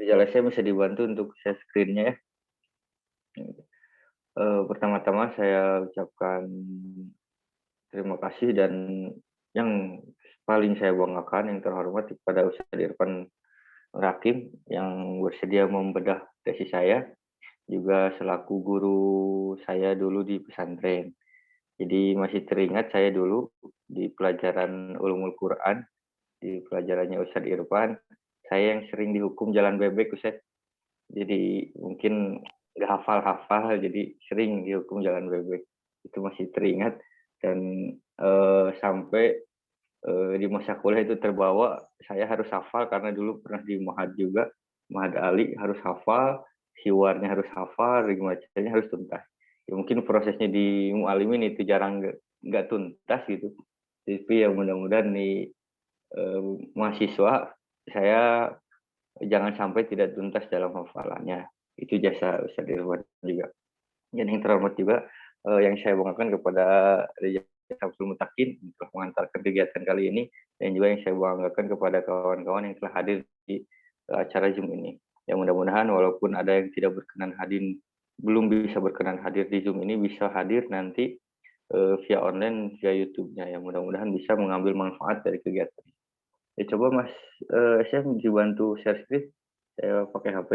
Penjelasannya bisa dibantu untuk share screen-nya ya. Pertama-tama saya ucapkan terima kasih dan yang paling saya banggakan, yang terhormat kepada Ustadz Irfan Rakim yang bersedia membedah tesis saya, juga selaku guru saya dulu di pesantren. Jadi masih teringat saya dulu di pelajaran Ulumul Quran, di pelajarannya Ustadz Irfan, saya yang sering dihukum jalan bebek Ustadz. Jadi mungkin nggak hafal-hafal, jadi sering dihukum jalan bebek. Itu masih teringat dan sampai di masa kuliah itu terbawa, saya harus hafal karena dulu pernah di Ma'had juga, Ma'had Ali harus hafal, hiwarnya harus hafal, ring bacanya harus tuntas. Ya mungkin prosesnya di Mu'alimin itu jarang nggak tuntas gitu. Tapi ya mudah-mudahan nih mahasiswa saya jangan sampai tidak tuntas dalam hafalannya. Itu jasa Ustadz Irfan juga. Dan yang terhormat juga yang saya banggakan kepada Reja Samsul Mutakin untuk mengantarkan kegiatan kali ini, dan juga yang saya banggakan kepada kawan-kawan yang telah hadir di acara Zoom ini. Yang mudah-mudahan walaupun ada yang tidak berkenan hadir, belum bisa berkenan hadir di Zoom ini, bisa hadir nanti via online, via YouTube-nya. Yang mudah-mudahan bisa mengambil manfaat dari kegiatan. Ya coba Mas saya dibantu share screen, saya pakai HP.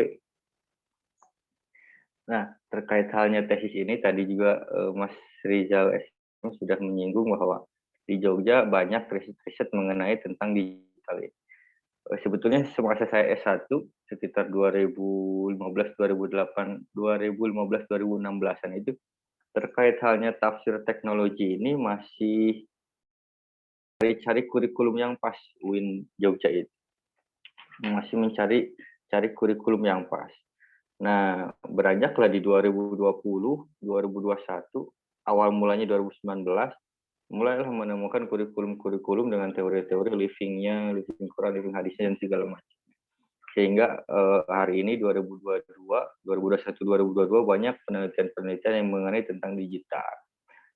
Nah, terkait halnya tesis ini tadi juga Mas Rizal sudah menyinggung bahwa di Jogja banyak riset-riset mengenai tentang digital ini. Sebetulnya semasa saya S1 sekitar 2015, 2008, 2015, 2016-an itu terkait halnya tafsir teknologi ini masih cari kurikulum yang pas UIN Jogja itu. Masih cari kurikulum yang pas. Nah, beranjaklah di 2020, 2021, awal mulanya 2019, mulailah menemukan kurikulum-kurikulum dengan teori-teori living-nya, living Quran, living hadisnya, dan segala macam. Sehingga hari ini 2022, 2021, 2022 banyak penelitian-penelitian yang mengenai tentang digital.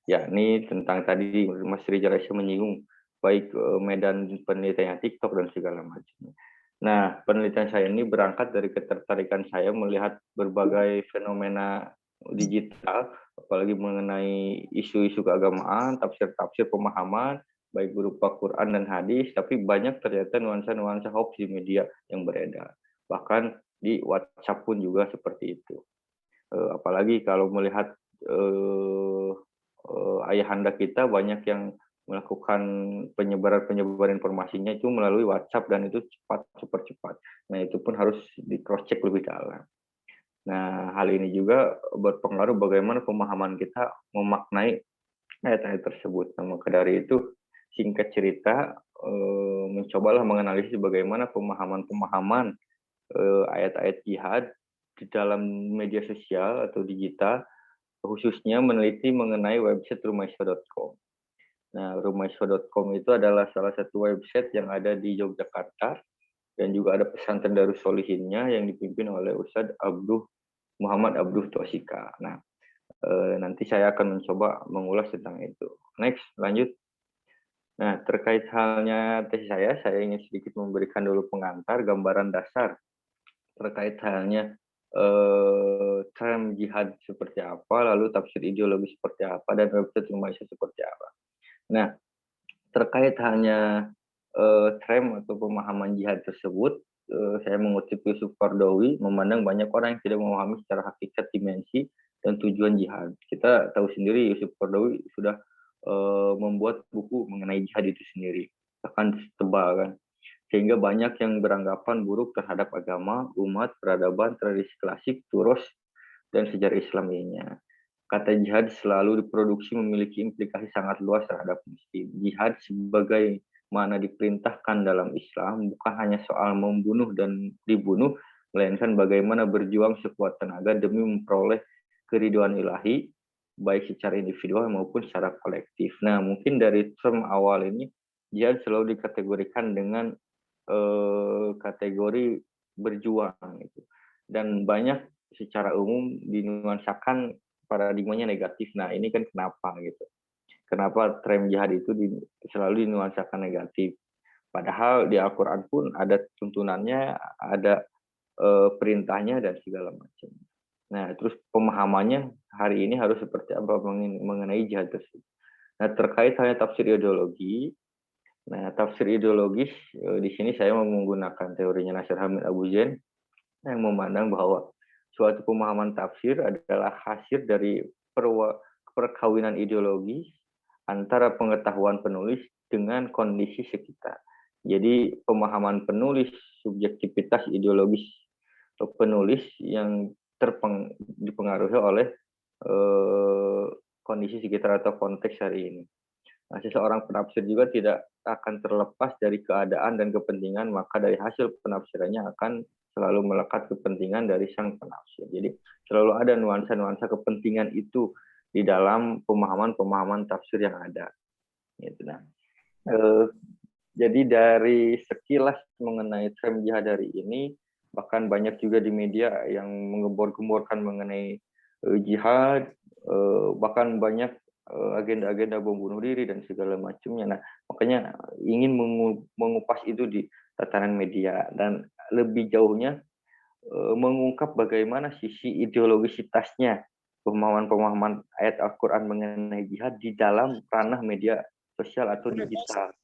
Yakni tentang tadi Mas Rizal menyinggung, baik medan penelitiannya TikTok dan segala macam. Nah, penelitian saya ini berangkat dari ketertarikan saya melihat berbagai fenomena digital, apalagi mengenai isu-isu keagamaan, tafsir-tafsir pemahaman, baik berupa Quran dan hadis, tapi banyak ternyata nuansa-nuansa hoax di media yang beredar. Bahkan di WhatsApp pun juga seperti itu. Apalagi kalau melihat ayahanda kita banyak yang melakukan penyebaran informasinya itu melalui WhatsApp dan itu cepat, super cepat. Nah, itu pun harus di cross check lebih dalam. Nah, hal ini juga berpengaruh bagaimana pemahaman kita memaknai ayat-ayat tersebut. Nah, maka dari itu singkat cerita mencobalah menganalisis bagaimana pemahaman-pemahaman ayat-ayat jihad di dalam media sosial atau digital, khususnya meneliti mengenai website rumaiswa.com. Nah, rumaiswa.com itu adalah salah satu website yang ada di Yogyakarta dan juga ada pesantren Darus Solihinnya yang dipimpin oleh Ustadz Muhammad Abduh Tosika. Nah, nanti saya akan mencoba mengulas tentang itu. Next, lanjut. Nah, terkait halnya tesis saya ingin sedikit memberikan dulu pengantar gambaran dasar terkait halnya tren jihad seperti apa, lalu tafsir ideologi seperti apa, dan website Rumaiswa seperti apa. Nah, terkait halnya tren atau pemahaman jihad tersebut, saya mengutip Yusuf Qaradawi, memandang banyak orang yang tidak memahami secara hakikat dimensi dan tujuan jihad. Kita tahu sendiri Yusuf Qaradawi sudah membuat buku mengenai jihad itu sendiri, bahkan tebal kan. Sehingga banyak yang beranggapan buruk terhadap agama, umat, peradaban, tradisi klasik, turos, dan sejarah Islam lainnya. Kata jihad selalu diproduksi memiliki implikasi sangat luas terhadap muslim. Jihad sebagai mana diperintahkan dalam Islam bukan hanya soal membunuh dan dibunuh, melainkan bagaimana berjuang sekuat tenaga demi memperoleh keridhaan ilahi, baik secara individual maupun secara kolektif. Nah, mungkin dari term awal ini, jihad selalu dikategorikan dengan kategori berjuang gitu. Dan banyak secara umum dinuansakan paradigmanya negatif. Nah, ini kan kenapa gitu. Kenapa tren jihad itu selalu dinuansakan negatif. Padahal di Al-Quran pun ada tuntunannya, ada perintahnya dan segala macam. Nah, terus pemahamannya hari ini harus seperti apa mengenai jihad tersebut. Nah, terkait hanya tafsir ideologi, nah tafsir ideologis di sini saya mau menggunakan teorinya Nasir Hamid Abu Zain yang memandang bahwa suatu pemahaman tafsir adalah hasil dari perkawinan ideologi antara pengetahuan penulis dengan kondisi sekitar. Jadi pemahaman penulis, subjektivitas ideologis penulis yang dipengaruhi oleh kondisi sekitar atau konteks hari ini. Nah, seseorang penafsir juga tidak akan terlepas dari keadaan dan kepentingan, maka dari hasil penafsirannya akan selalu melekat kepentingan dari sang penafsir. Jadi selalu ada nuansa-nuansa kepentingan itu di dalam pemahaman-pemahaman tafsir yang ada. Gitu. Nah, jadi dari sekilas mengenai tren jihad hari ini, bahkan banyak juga di media yang menggembor-gemborkan mengenai jihad, bahkan banyak agenda-agenda bom bunuh diri dan segala macamnya. Nah, makanya ingin mengupas itu di tatanan media dan lebih jauhnya mengungkap bagaimana sisi ideologisitasnya pemahaman-pemahaman ayat Al-Quran mengenai jihad di dalam ranah media sosial atau digital.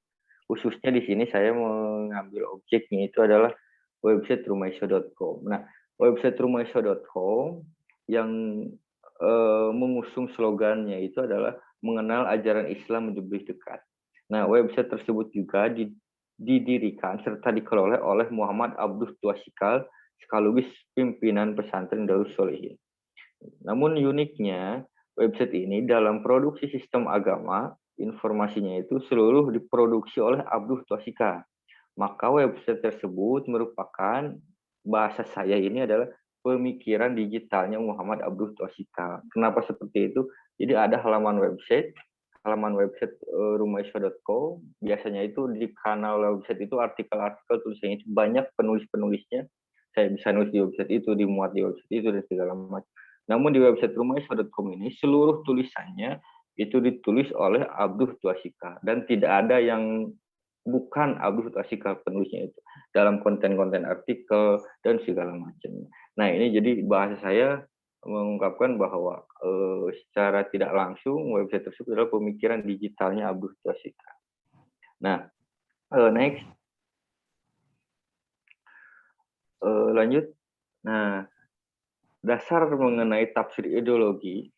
Khususnya di sini saya mengambil objeknya itu adalah website rumaiso.com. Nah, website rumaiso.com yang mengusung slogannya itu adalah mengenal ajaran Islam lebih dekat. Nah, website tersebut juga didirikan serta dikelola oleh Muhammad Abduh Twasikal sekaligus pimpinan pesantren Darus Solihin. Namun uniknya, website ini dalam produksi sistem agama, informasinya itu seluruh diproduksi oleh Abduh Twasika. Maka website tersebut merupakan, bahasa saya ini adalah pemikiran digitalnya Muhammad Abduh Twasika. Kenapa seperti itu? Jadi ada halaman website rumaiso.co, biasanya itu di kanal website itu artikel-artikel tulisannya itu banyak penulis-penulisnya. Saya bisa nulis di website itu, dimuat di website itu dan segala macam. Namun di website rumaiso.com ini seluruh tulisannya itu ditulis oleh Abduh Twasika dan tidak ada yang bukan Abduh Twasika penulisnya itu dalam konten-konten artikel dan segala macam. Nah, ini jadi bahasa saya mengungkapkan bahwa secara tidak langsung website tersebut adalah pemikiran digitalnya Abduh Twasika. Nah, next. Lanjut. Nah, dasar mengenai tafsir ideologi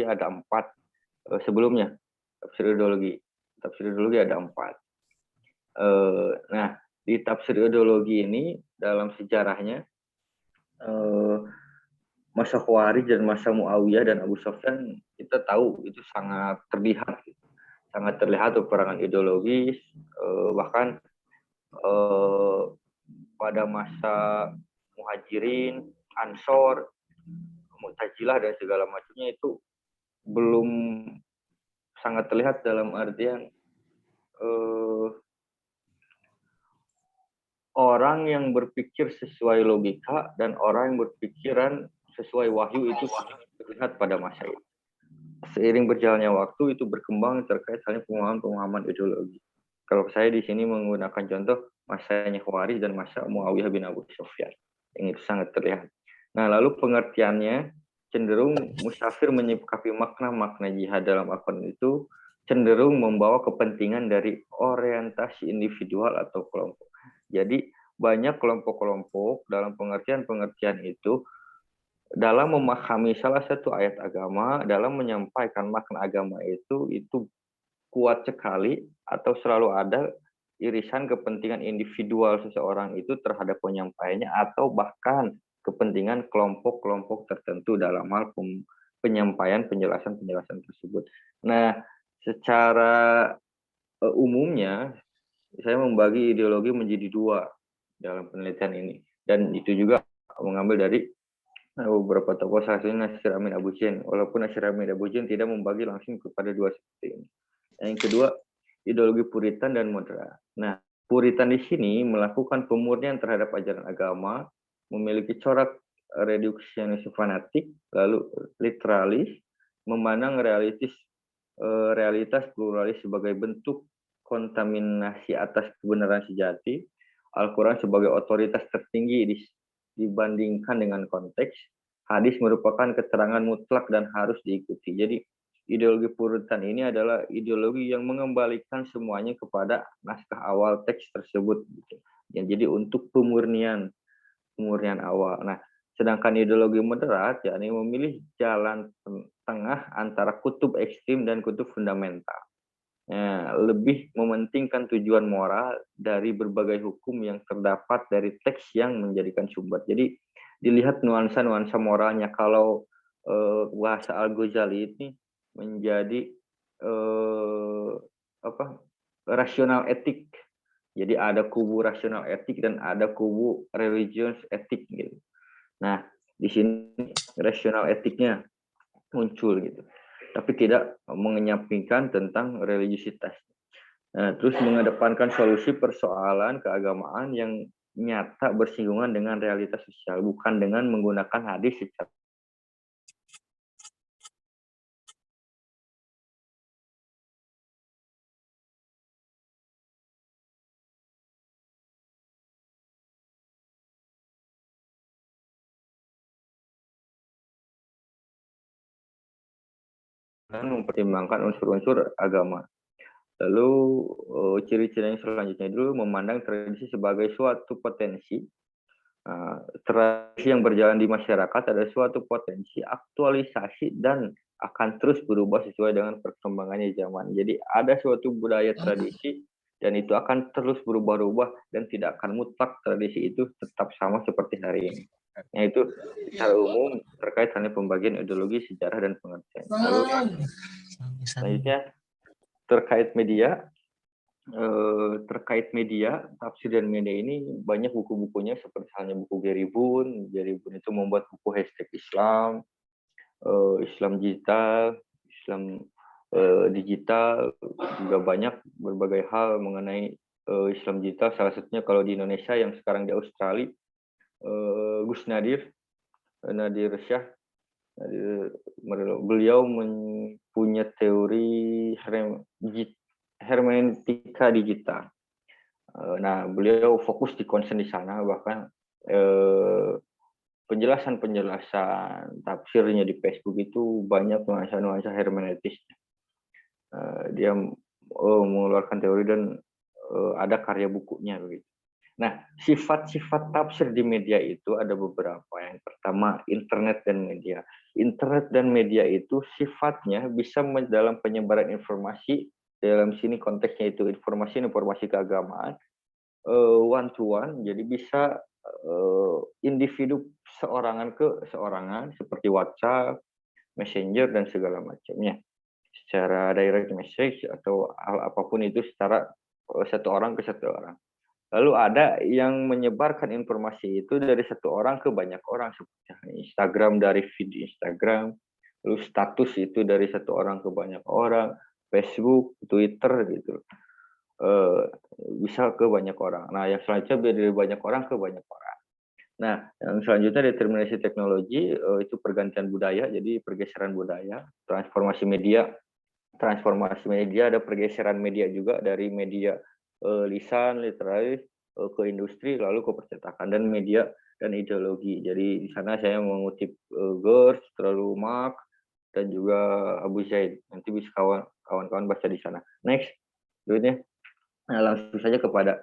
ada 4 sebelumnya. Tafsir ideologi ada 4. Nah, di tafsir ideologi ini dalam sejarahnya masa Khawarij dan masa Muawiyah dan Abu Sufyan kita tahu itu sangat terlihat peperangan ideologis, bahkan pada masa Muhajirin, Ansor, Mu'tazilah dan segala macamnya itu belum sangat terlihat dalam artian orang yang berpikir sesuai logika dan orang yang berpikiran sesuai wahyu itu terlihat pada masa itu. Seiring berjalannya waktu itu berkembang terkait halnya pemahaman ideologi. Kalau saya di sini menggunakan contoh masanya Khawarij dan masa Muawiyah bin Abu Sufyan. Yang itu sangat terlihat. Nah, lalu pengertiannya cenderung musafir menyikapi makna-makna jihad dalam Al-Quran itu cenderung membawa kepentingan dari orientasi individual atau kelompok. Jadi banyak kelompok-kelompok dalam pengertian-pengertian itu dalam memahami salah satu ayat agama, dalam menyampaikan makna agama itu kuat sekali atau selalu ada irisan kepentingan individual seseorang itu terhadap penyampaiannya atau bahkan kepentingan kelompok-kelompok tertentu dalam hal penyampaian penjelasan tersebut. Nah, secara umumnya saya membagi ideologi menjadi 2 dalam penelitian ini dan itu juga mengambil dari beberapa tokoh, salah satunya Nasir Hamid Abu Zain, walaupun Nasir Hamid Abu Zain tidak membagi langsung kepada 2 seperti ini. Yang kedua, ideologi Puritan dan moderat. Nah, Puritan di sini melakukan pemurnian terhadap ajaran agama, memiliki corak reduksionis fanatik, lalu literalis, memandang realitas pluralis sebagai bentuk kontaminasi atas kebenaran sejati, Al-Quran sebagai otoritas tertinggi dibandingkan dengan konteks. Hadis merupakan keterangan mutlak dan harus diikuti. Jadi ideologi Puritan ini adalah ideologi yang mengembalikan semuanya kepada naskah awal teks tersebut. Gitu. Ya, jadi untuk pemurnian awal. Nah, sedangkan ideologi moderat yakni memilih jalan tengah antara kutub ekstrim dan kutub fundamental. Ya, lebih mementingkan tujuan moral dari berbagai hukum yang terdapat dari teks yang menjadikan sumber. Jadi dilihat nuansa-nuansa moralnya. Kalau bahasa Al-Ghazali ini menjadi rasional etik. Jadi ada kubu rasional etik dan ada kubu religius etik gitu. Nah, di sini rasional etiknya muncul gitu, tapi tidak mengenyampingkan tentang religiusitas. Nah, terus mengedepankan solusi persoalan keagamaan yang nyata bersinggungan dengan realitas sosial, bukan dengan menggunakan hadis secara dan mempertimbangkan unsur-unsur agama. Lalu ciri-ciri yang selanjutnya dulu memandang tradisi sebagai suatu potensi. Tradisi yang berjalan di masyarakat adalah suatu potensi aktualisasi dan akan terus berubah sesuai dengan perkembangannya zaman. Jadi ada suatu budaya tradisi dan itu akan terus berubah-ubah dan tidak akan mutlak tradisi itu tetap sama seperti hari ini. Nah, itu secara umum terkait hanya pembagian ideologi, sejarah, dan pengertian. Lalu selanjutnya terkait media. Terkait media, tafsir dan media ini banyak buku-bukunya seperti halnya buku Gary Boone. Gary Boone itu membuat buku hashtag Islam, Islam digital, Islam digital, juga banyak berbagai hal mengenai Islam digital. Salah satunya kalau di Indonesia yang sekarang di Australia, Gus Nadir Syah. Beliau punya teori hermeneutika digital. Nah, beliau fokus di concern di sana, bahkan penjelasan-penjelasan tafsirnya di Facebook itu banyak nuansa-nuansa hermeneutis. Dia mengeluarkan teori dan ada karya bukunya begitu. Nah, sifat-sifat tafsir di media itu ada beberapa. Yang pertama, internet dan media. Internet dan media itu sifatnya bisa dalam penyebaran informasi, dalam sini konteksnya itu informasi keagamaan, one to one, jadi bisa individu seorangan ke seorangan seperti WhatsApp, Messenger, dan segala macamnya. Secara direct message atau hal apapun itu secara satu orang ke satu orang. Lalu ada yang menyebarkan informasi itu dari satu orang ke banyak orang, seperti Instagram dari feed Instagram, lalu status itu dari satu orang ke banyak orang, Facebook, Twitter gitu. Bisa ke banyak orang. Nah, yang selanjutnya dari banyak orang ke banyak orang. Nah, yang selanjutnya determinasi teknologi itu pergantian budaya, jadi pergeseran budaya, transformasi media. Transformasi media ada pergeseran media juga dari media lisan, literalis ke industri, lalu ke percetakan dan media dan ideologi. Jadi di sana saya mengutip Gers, terlalu Marx, dan juga Abu Zaid. Nanti bisa kawan-kawan baca di sana. Next, berikutnya. Nah, langsung saja kepada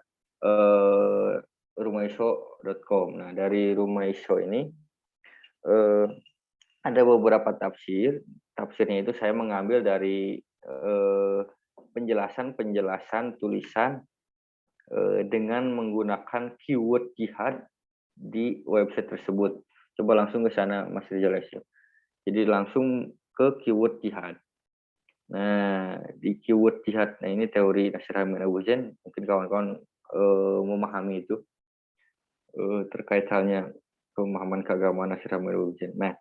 rumaiso.com. Nah, dari Rumaiso ini ada beberapa tafsir. Tafsirnya itu saya mengambil dari penjelasan tulisan dengan menggunakan keyword jihad di website tersebut. Coba langsung ke sana, Mas Rizal. Jadi langsung ke keyword jihad. Nah, di keyword jihad, nah ini teori Nasir Hamid Abu Zain, mungkin kawan-kawan memahami itu terkait halnya pemahaman keagamaan Nasir Hamid Abu Zain. Nah,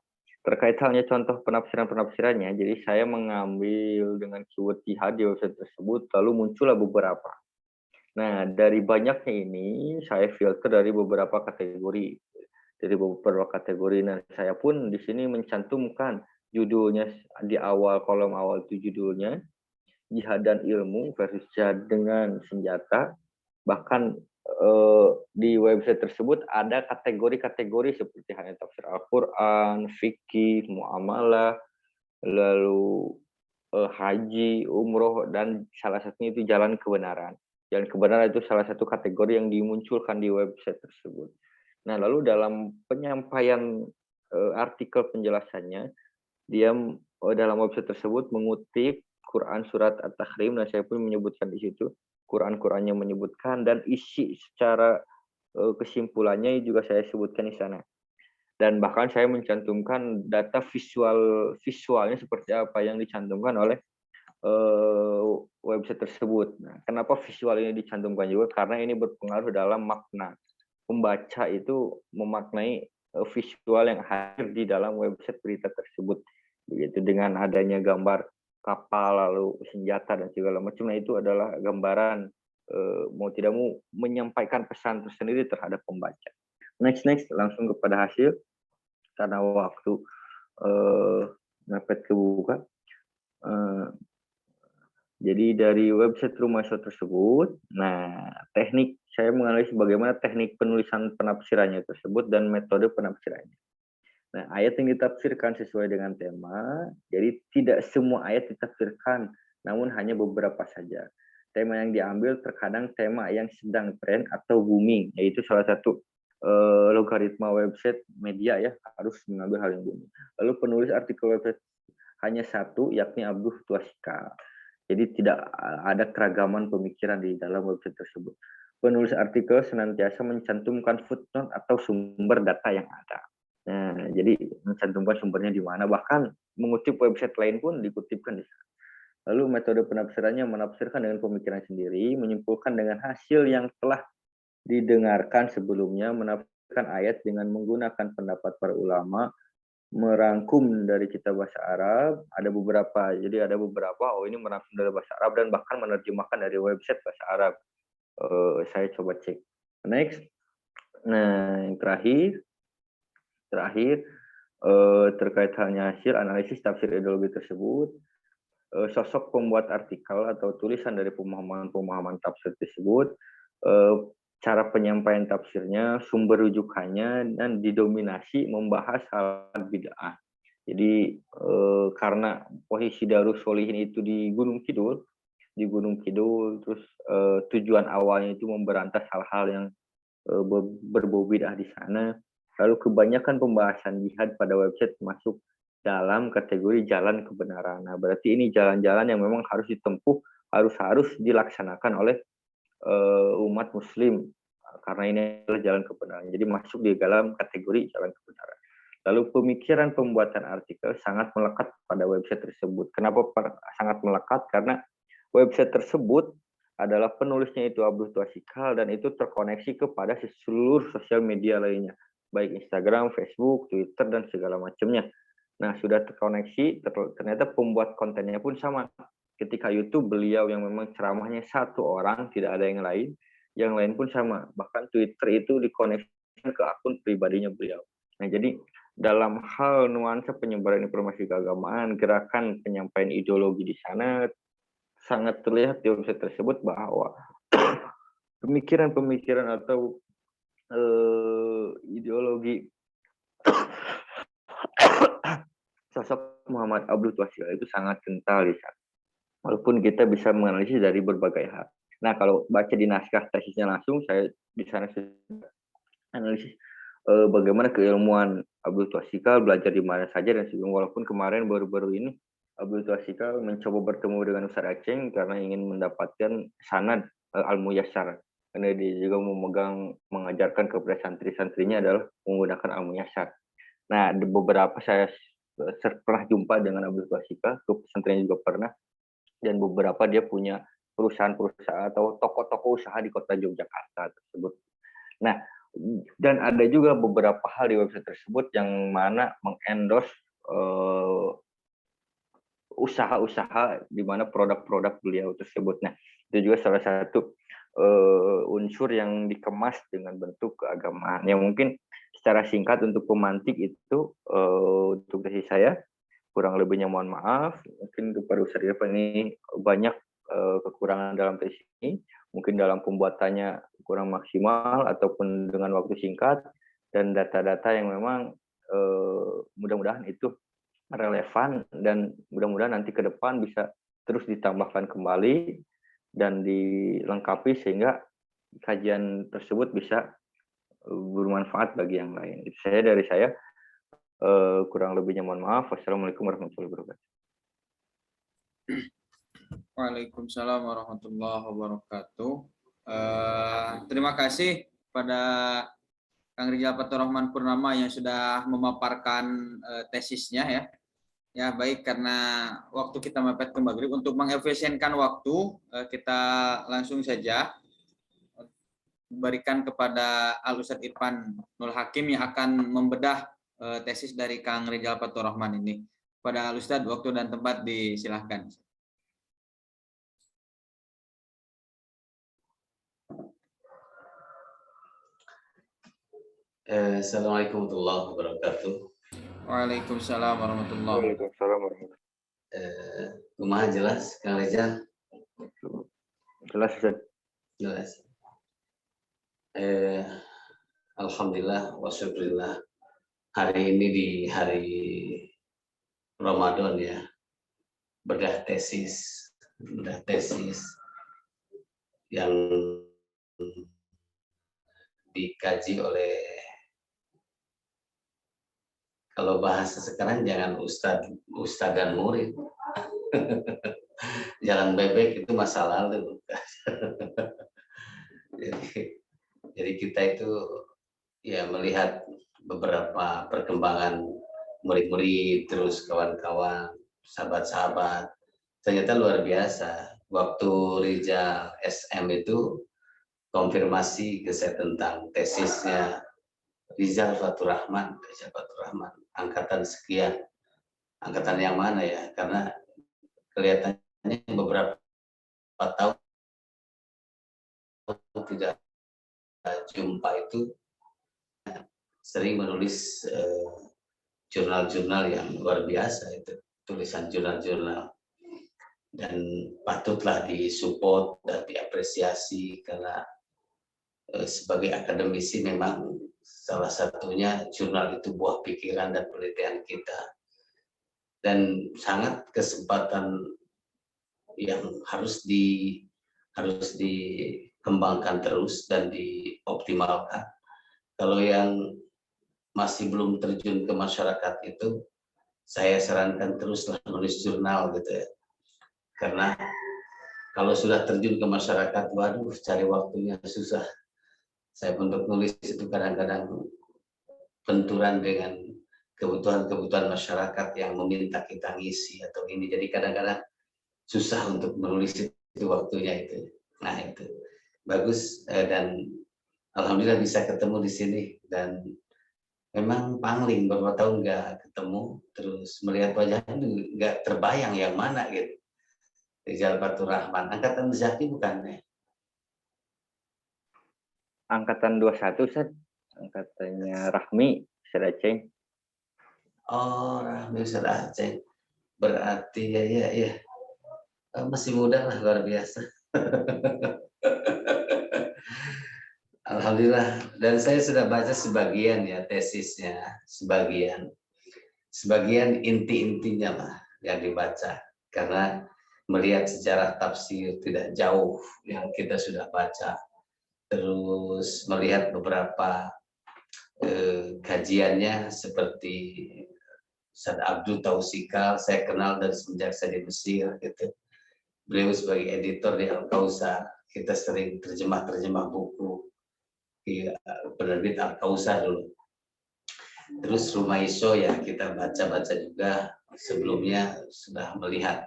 terkait halnya contoh penafsirannya, jadi saya mengambil dengan keyword jihad di website tersebut, lalu muncullah beberapa. Nah, dari banyaknya ini, saya filter dari beberapa kategori. Dari beberapa kategori. Nah, saya pun di sini mencantumkan judulnya di awal, kolom awal itu judulnya, jihad dan ilmu versus jihad dengan senjata. Bahkan di website tersebut ada kategori-kategori seperti hanya tafsir Al-Quran, fikih, muamalah, lalu haji, umroh, dan salah satunya itu jalan kebenaran. Jalan kebenaran itu salah satu kategori yang dimunculkan di website tersebut. Nah, lalu dalam penyampaian artikel penjelasannya, dia dalam website tersebut mengutip Quran surat At-Tahrim, dan saya pun menyebutkan di situ Quran-Qurannya menyebutkan, dan isi secara kesimpulannya juga saya sebutkan di sana. Dan bahkan saya mencantumkan data visualnya seperti apa yang dicantumkan oleh website tersebut. Nah, kenapa visual ini dicantumkan juga? Karena ini berpengaruh dalam makna. Pembaca itu memaknai visual yang hadir di dalam website berita tersebut. Begitu, dengan adanya gambar kapal, lalu senjata dan segala macam. Nah, itu adalah gambaran mau tidak mau menyampaikan pesan tersendiri terhadap pembaca. Next, langsung kepada hasil karena waktu mepet kebuka. Jadi dari website Rumah Show tersebut, nah teknik saya menganalisis bagaimana teknik penulisan penafsirannya tersebut dan metode penafsirannya. Nah, ayat yang ditafsirkan sesuai dengan tema, jadi tidak semua ayat ditafsirkan, namun hanya beberapa saja. Tema yang diambil terkadang tema yang sedang tren atau booming, yaitu salah satu logaritma website media ya, harus mengambil hal yang booming. Lalu penulis artikel website hanya satu, yakni Abdul Tuasika. Jadi tidak ada keragaman pemikiran di dalam website tersebut. Penulis artikel senantiasa mencantumkan footnote atau sumber data yang ada. Nah, jadi mencantumkan sumbernya di mana, bahkan mengutip website lain pun dikutipkan di sana. Lalu metode penafsirannya menafsirkan dengan pemikiran sendiri, menyimpulkan dengan hasil yang telah didengarkan sebelumnya, menafsirkan ayat dengan menggunakan pendapat para ulama, merangkum dari kitab bahasa Arab, ada beberapa, jadi ada beberapa, ini merangkum dari bahasa Arab dan bahkan menerjemahkan dari website bahasa Arab. Saya coba cek. Next, nah yang terakhir terkait halnya hasil analisis tafsir ideologi tersebut, sosok pembuat artikel atau tulisan dari pemahaman tafsir tersebut, cara penyampaian tafsirnya, sumber rujukannya, dan didominasi membahas hal bid'ah. Jadi karena posisi Darus Sholihin itu di Gunung Kidul, terus tujuan awalnya itu memberantas hal-hal yang berbau bid'ah di sana. Lalu kebanyakan pembahasan jihad pada website masuk dalam kategori jalan kebenaran. Nah, berarti ini jalan-jalan yang memang harus ditempuh, harus dilaksanakan oleh umat Muslim, karena ini adalah jalan kebenaran. Jadi masuk di dalam kategori jalan kebenaran. Lalu pemikiran pembuatan artikel sangat melekat pada website tersebut. Kenapa sangat melekat? Karena website tersebut adalah penulisnya itu Abdul Tuasikal, dan itu terkoneksi kepada seluruh sosial media lainnya, baik Instagram, Facebook, Twitter, dan segala macamnya. Nah, sudah terkoneksi, ternyata pembuat kontennya pun sama. Ketika YouTube, beliau yang memang ceramahnya satu orang, tidak ada yang lain pun sama. Bahkan Twitter itu dikoneksikan ke akun pribadinya beliau. Nah, jadi dalam hal nuansa penyebaran informasi keagamaan, gerakan penyampaian ideologi di sana sangat terlihat di website tersebut bahwa pemikiran-pemikiran atau ideologi sosok Muhammad Abdul Tuasikal itu sangat kental di sana. Walaupun kita bisa menganalisis dari berbagai hal. Nah, kalau baca di naskah tesisnya langsung, saya di sana analisis bagaimana keilmuan Abdul Tuasikal, belajar di mana saja dan sebagainya. Walaupun kemarin baru-baru ini Abdul Tuasikal mencoba bertemu dengan Ustaz Aceng karena ingin mendapatkan sanad Al-Muyassar. Karena dia juga mengajarkan kepada santri-santrinya adalah menggunakan Al-Muyassar. Nah, beberapa saya pernah jumpa dengan Abdul Tuasikal, ke pesantrennya juga pernah, dan beberapa dia punya perusahaan-perusahaan atau toko-toko usaha di kota Yogyakarta tersebut. Nah, dan ada juga beberapa hal di website tersebut yang mana mengendorse usaha-usaha di mana produk-produk beliau tersebut. Nah, itu juga salah satu unsur yang dikemas dengan bentuk keagamaan. Yang mungkin secara singkat untuk pemantik itu untuk dari saya, kurang lebihnya mohon maaf. Mungkin kepada Ustaz Irfan ini banyak kekurangan dalam tesis ini. Mungkin dalam pembuatannya kurang maksimal ataupun dengan waktu singkat, dan data-data yang memang mudah-mudahan itu relevan dan mudah-mudahan nanti ke depan bisa terus ditambahkan kembali dan dilengkapi sehingga kajian tersebut bisa bermanfaat bagi yang lain. Itu dari saya. Kurang lebihnya mohon maaf. Wassalamualaikum warahmatullahi wabarakatuh. Waalaikumsalam warahmatullahi wabarakatuh. Terima kasih pada Kang Rijal Fathurrahman Purnama yang sudah memaparkan tesisnya ya. Ya baik, karena waktu kita mepet ke maghrib, untuk mengefisienkan waktu kita langsung saja berikan kepada Al Ustadz Irfan Nul Hakim yang akan membedah tesis dari Kang Rijal Fathurrahman ini. Pada Al Ustadz, waktu dan tempat disilahkan. Assalamualaikum warahmatullahi wabarakatuh. Waalaikumsalam warahmatullahi wabarakatuh. Waalaikumsalam warahmatullahi Kumaha jelas, Kang Rijal? Jelas, Ustaz. Jelas. Alhamdulillah wa syukurillah. Hari ini di hari Ramadan ya, bedah tesis yang dikaji oleh, kalau bahasa sekarang jangan ustadz dan murid. Jangan bebek, itu masa lalu. jadi kita itu ya melihat beberapa perkembangan murid-murid, terus kawan-kawan, sahabat-sahabat, ternyata luar biasa. Waktu Rijal SM itu konfirmasi ke saya tentang tesisnya Rijal Fathurrahman, angkatan sekian. Angkatan yang mana ya? Karena kelihatannya beberapa tahun tidak jumpa itu sering menulis jurnal-jurnal yang luar biasa, itu tulisan jurnal-jurnal, dan patutlah disupport dan diapresiasi karena sebagai akademisi memang salah satunya jurnal itu buah pikiran dan penelitian kita, dan sangat kesempatan yang harus dikembangkan terus dan dioptimalkan. Kalau yang masih belum terjun ke masyarakat itu, saya sarankan teruslah menulis jurnal gitu ya. Karena kalau sudah terjun ke masyarakat, waduh, cari waktunya susah. Saya untuk nulis itu kadang-kadang benturan dengan kebutuhan-kebutuhan masyarakat yang meminta kita ngisi atau ini. Jadi kadang-kadang susah untuk menulis itu waktunya itu. Nah itu bagus, dan alhamdulillah bisa ketemu di sini, dan memang pangling beberapa tahun nggak ketemu, terus melihat wajahnya nggak terbayang yang mana gitu. Rijal Fathurrahman, angkatan Zaki bukan ya? Angkatan 21, Ustaz. Angkatannya Rahmi, Ustaz Aceh. Oh, Rahmi Ustaz Aceh. Berarti ya. Masih muda lah, luar biasa. Alhamdulillah, dan saya sudah baca sebagian ya tesisnya, sebagian inti-intinya lah yang dibaca, karena melihat sejarah tafsir tidak jauh yang kita sudah baca, terus melihat beberapa kajiannya seperti Ustaz Abdul Tausikal, saya kenal dari semenjak saya di Mesir gitu. Beliau sebagai editor di Al-Kausar, kita sering terjemah buku di penerbit Al-Kausar dulu. Terus Rumaiso ya kita baca-baca juga, sebelumnya sudah melihat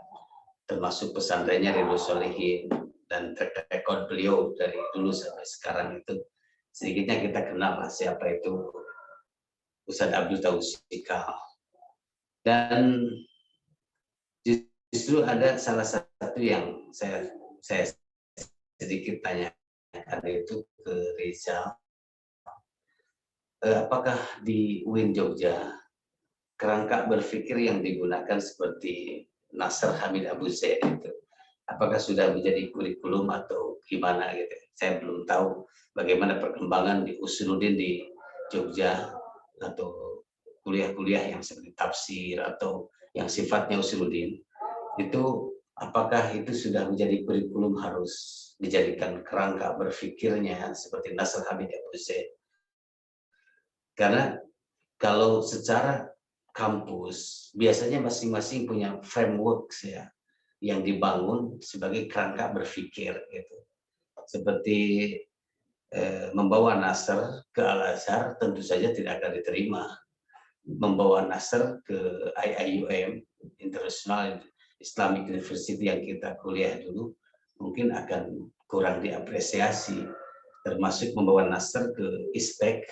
termasuk pesantrennya Ridhus Shalihin, dan rekod beliau dari dulu sampai sekarang itu sedikitnya kita kenal lah siapa itu Ustaz Abdul Tausikal. Dan justru ada salah satu yang saya sedikit tanyakan, itu ke Rizal. Apakah di UIN Jogja kerangka berpikir yang digunakan seperti Nasr Hamid Abu Zaid itu apakah sudah menjadi kurikulum atau gimana gitu. Saya belum tahu bagaimana perkembangan di Usuluddin di Jogja, atau kuliah-kuliah yang seperti tafsir atau yang sifatnya Usuluddin itu, apakah itu sudah menjadi kurikulum, harus dijadikan kerangka berpikirnya seperti Nasr Hamid Abu Zaid. Karena kalau secara kampus biasanya masing-masing punya framework ya yang dibangun sebagai kerangka berpikir gitu. Seperti membawa Nasr ke Al-Azhar tentu saja tidak akan diterima. Membawa Nasr ke IIUM, International Islamic University yang kita kuliah dulu, mungkin akan kurang diapresiasi. Termasuk membawa Nasr ke ISTEK,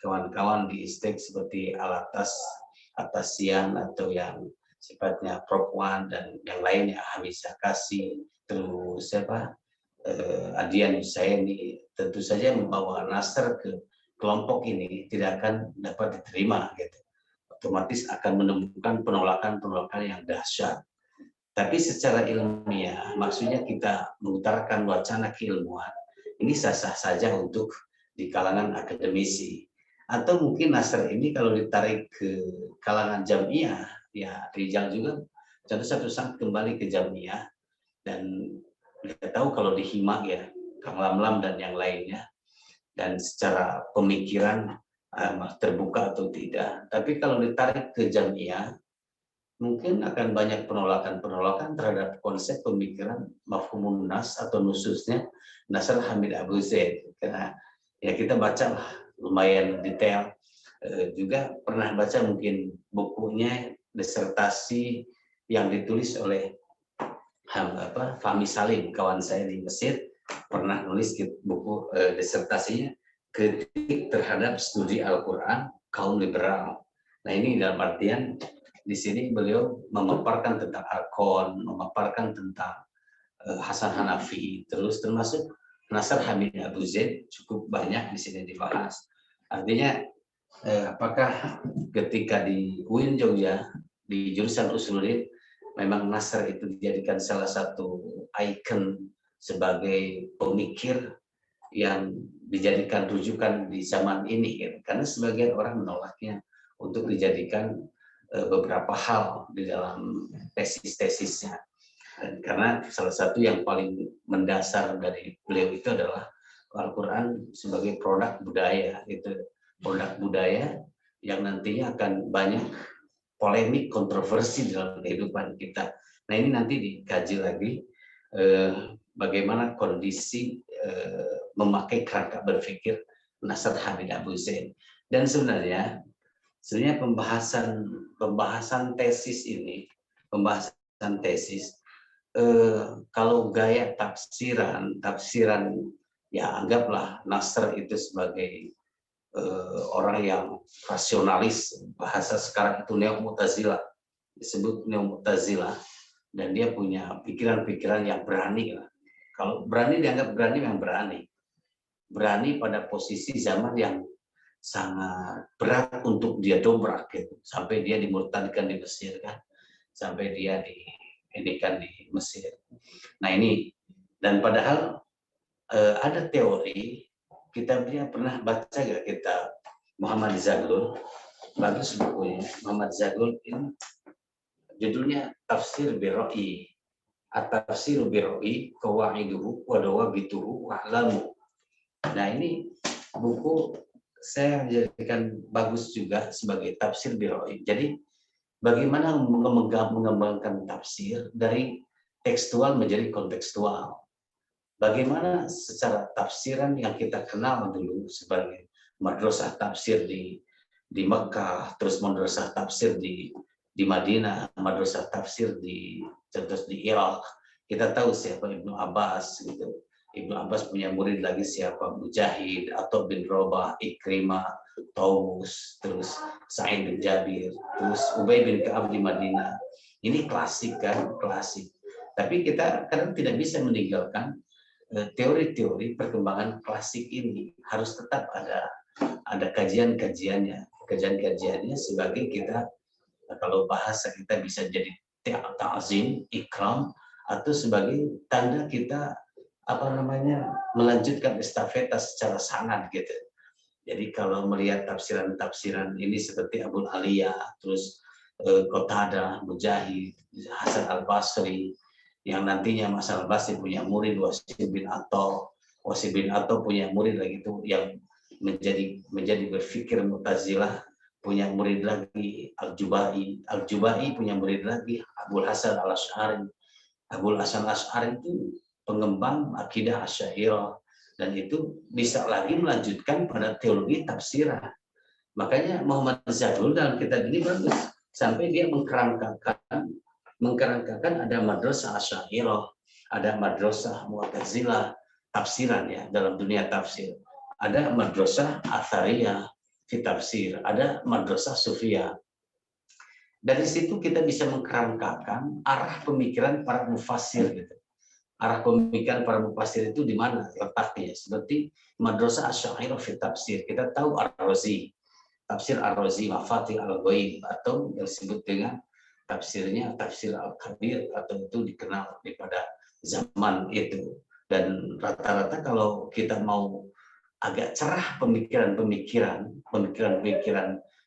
kawan-kawan di ISTEK seperti Al-Atas, Atasian, atau yang sifatnya Propwan dan yang lainnya, Hamizah Kasih, terus siapa, Adian Husaini, tentu saja membawa Nasr ke kelompok ini tidak akan dapat diterima gitu. Otomatis akan menemukan penolakan-penolakan yang dahsyat. Tapi secara ilmiah, maksudnya kita mengutarakan wacana keilmuan, ini sah-sah saja untuk di kalangan akademisi. Atau mungkin Nasr ini kalau ditarik ke kalangan jamiah, ya Rijal juga contoh satu saat kembali ke jamiah, dan kita tahu kalau di Hima ya, Kang Lamlam dan yang lainnya, dan secara pemikiran terbuka atau tidak. Tapi kalau ditarik ke jamiah, mungkin akan banyak penolakan-penolakan terhadap konsep pemikiran mafhumun nas atau nususnya Nasr Hamid Abu Zaid. Karena ya kita baca lah lumayan detail. Juga pernah baca mungkin bukunya disertasi yang ditulis oleh Fahmi Salim, kawan saya di Mesir, pernah nulis buku disertasinya kritik terhadap studi Al-Quran kaum liberal. Nah ini dalam artian di sini beliau memaparkan tentang Arkon, memaparkan tentang Hasan Hanafi, terus termasuk Nasr Hamid Abu Zaid cukup banyak di sini dibahas. Artinya apakah ketika di UIN Jogja di jurusan Usuluddin memang Nasr itu dijadikan salah satu ikon sebagai pemikir yang dijadikan rujukan di zaman ini, gitu. Karena sebagian orang menolaknya untuk dijadikan beberapa hal di dalam tesis-tesisnya. Dan karena salah satu yang paling mendasar dari beliau itu adalah Al-Quran sebagai produk budaya, itu produk budaya yang nantinya akan banyak polemik, kontroversi dalam kehidupan kita. Nah ini nanti dikaji lagi bagaimana kondisi memakai kerangka berpikir Nasr Hamid Abu Zaid. Dan sebenarnya pembahasan tesis ini, kalau gaya tafsiran ya anggaplah Nasr itu sebagai orang yang rasionalis, bahasa sekarang itu neo-Mu'tazilah, disebut neo-Mu'tazilah, dan dia punya pikiran-pikiran yang berani. Kalau berani dianggap berani, yang berani pada posisi zaman yang sangat berat untuk dia dobrak gitu, sampai dia dimurtadkan di Mesir kan, sampai dia diindikan di Mesir. Nah ini, dan padahal ada teori, kita pernah baca gak kita Muhammad Zaghloul, bagus bukunya Muhammad Zaghloul, ini judulnya Tafsir Birra'i, At-Tafsir Birra'i, Qawaiduhu wa Dawabituhu wa'lamu. Nah ini buku saya jadikan bagus juga sebagai tafsir birra'i. Jadi bagaimana mengembangkan tafsir dari tekstual menjadi kontekstual. Bagaimana secara tafsiran yang kita kenal dulu sebagai madrasah tafsir di Mekah, terus madrasah tafsir di Madinah, madrasah tafsir di Irak. Kita tahu siapa Ibnu Abbas gitu. Ibnu Abbas punya murid lagi siapa, Mujahid, atau bin Rabah, Ikrimah, Taus, terus Sa'id bin Jabir, terus Ubay bin Ka'ab di Madinah. Ini klasik kan, klasik. Tapi kita kadang tidak bisa meninggalkan teori-teori perkembangan klasik ini. Harus tetap ada kajian-kajiannya sebagai kita, kalau bahasa kita bisa jadi ta'zim, ikram, atau sebagai tanda kita melanjutkan estafeta secara sanad gitu. Jadi kalau melihat tafsiran-tafsiran ini seperti Abu Aliyah, terus Qatadah, Mujahid, Hasan Al-Basri, yang nantinya Mas Al-Basri punya murid Wasil bin Atha, Wasil bin Atha punya murid lagi itu yang menjadi berpikir Mu'tazilah, punya murid lagi Al-Jubai, Al-Jubai punya murid lagi Abul Hasan Al-Asy'ari. Abul Hasan Al-Asy'ari itu pengembang akidah Asy'ariyah, dan itu bisa lagi melanjutkan pada teologi tafsiran. Makanya Muhammad Zadul dalam kitab ini bagus, sampai dia mengkerangkakan ada madrasah Asy'ariyah, ada madrasah Mu'tazilah tafsiran ya dalam dunia tafsir. Ada madrasah Athariyah fi tafsir, ada madrasah Sufiyah. Dari situ kita bisa mengkerangkakan arah pemikiran para mufassir gitu. Arah pemikiran para mufassir itu di mana letaknya? Seperti madrasah Asy'ariyah fi tafsir. Kita tahu Ar-Razi, tafsir Ar-Razi Mafatih Al-Ghaib, atau yang disebut dengan tafsirnya tafsir Al-Kabir, atau itu dikenal pada zaman itu. Dan rata-rata kalau kita mau agak cerah pemikiran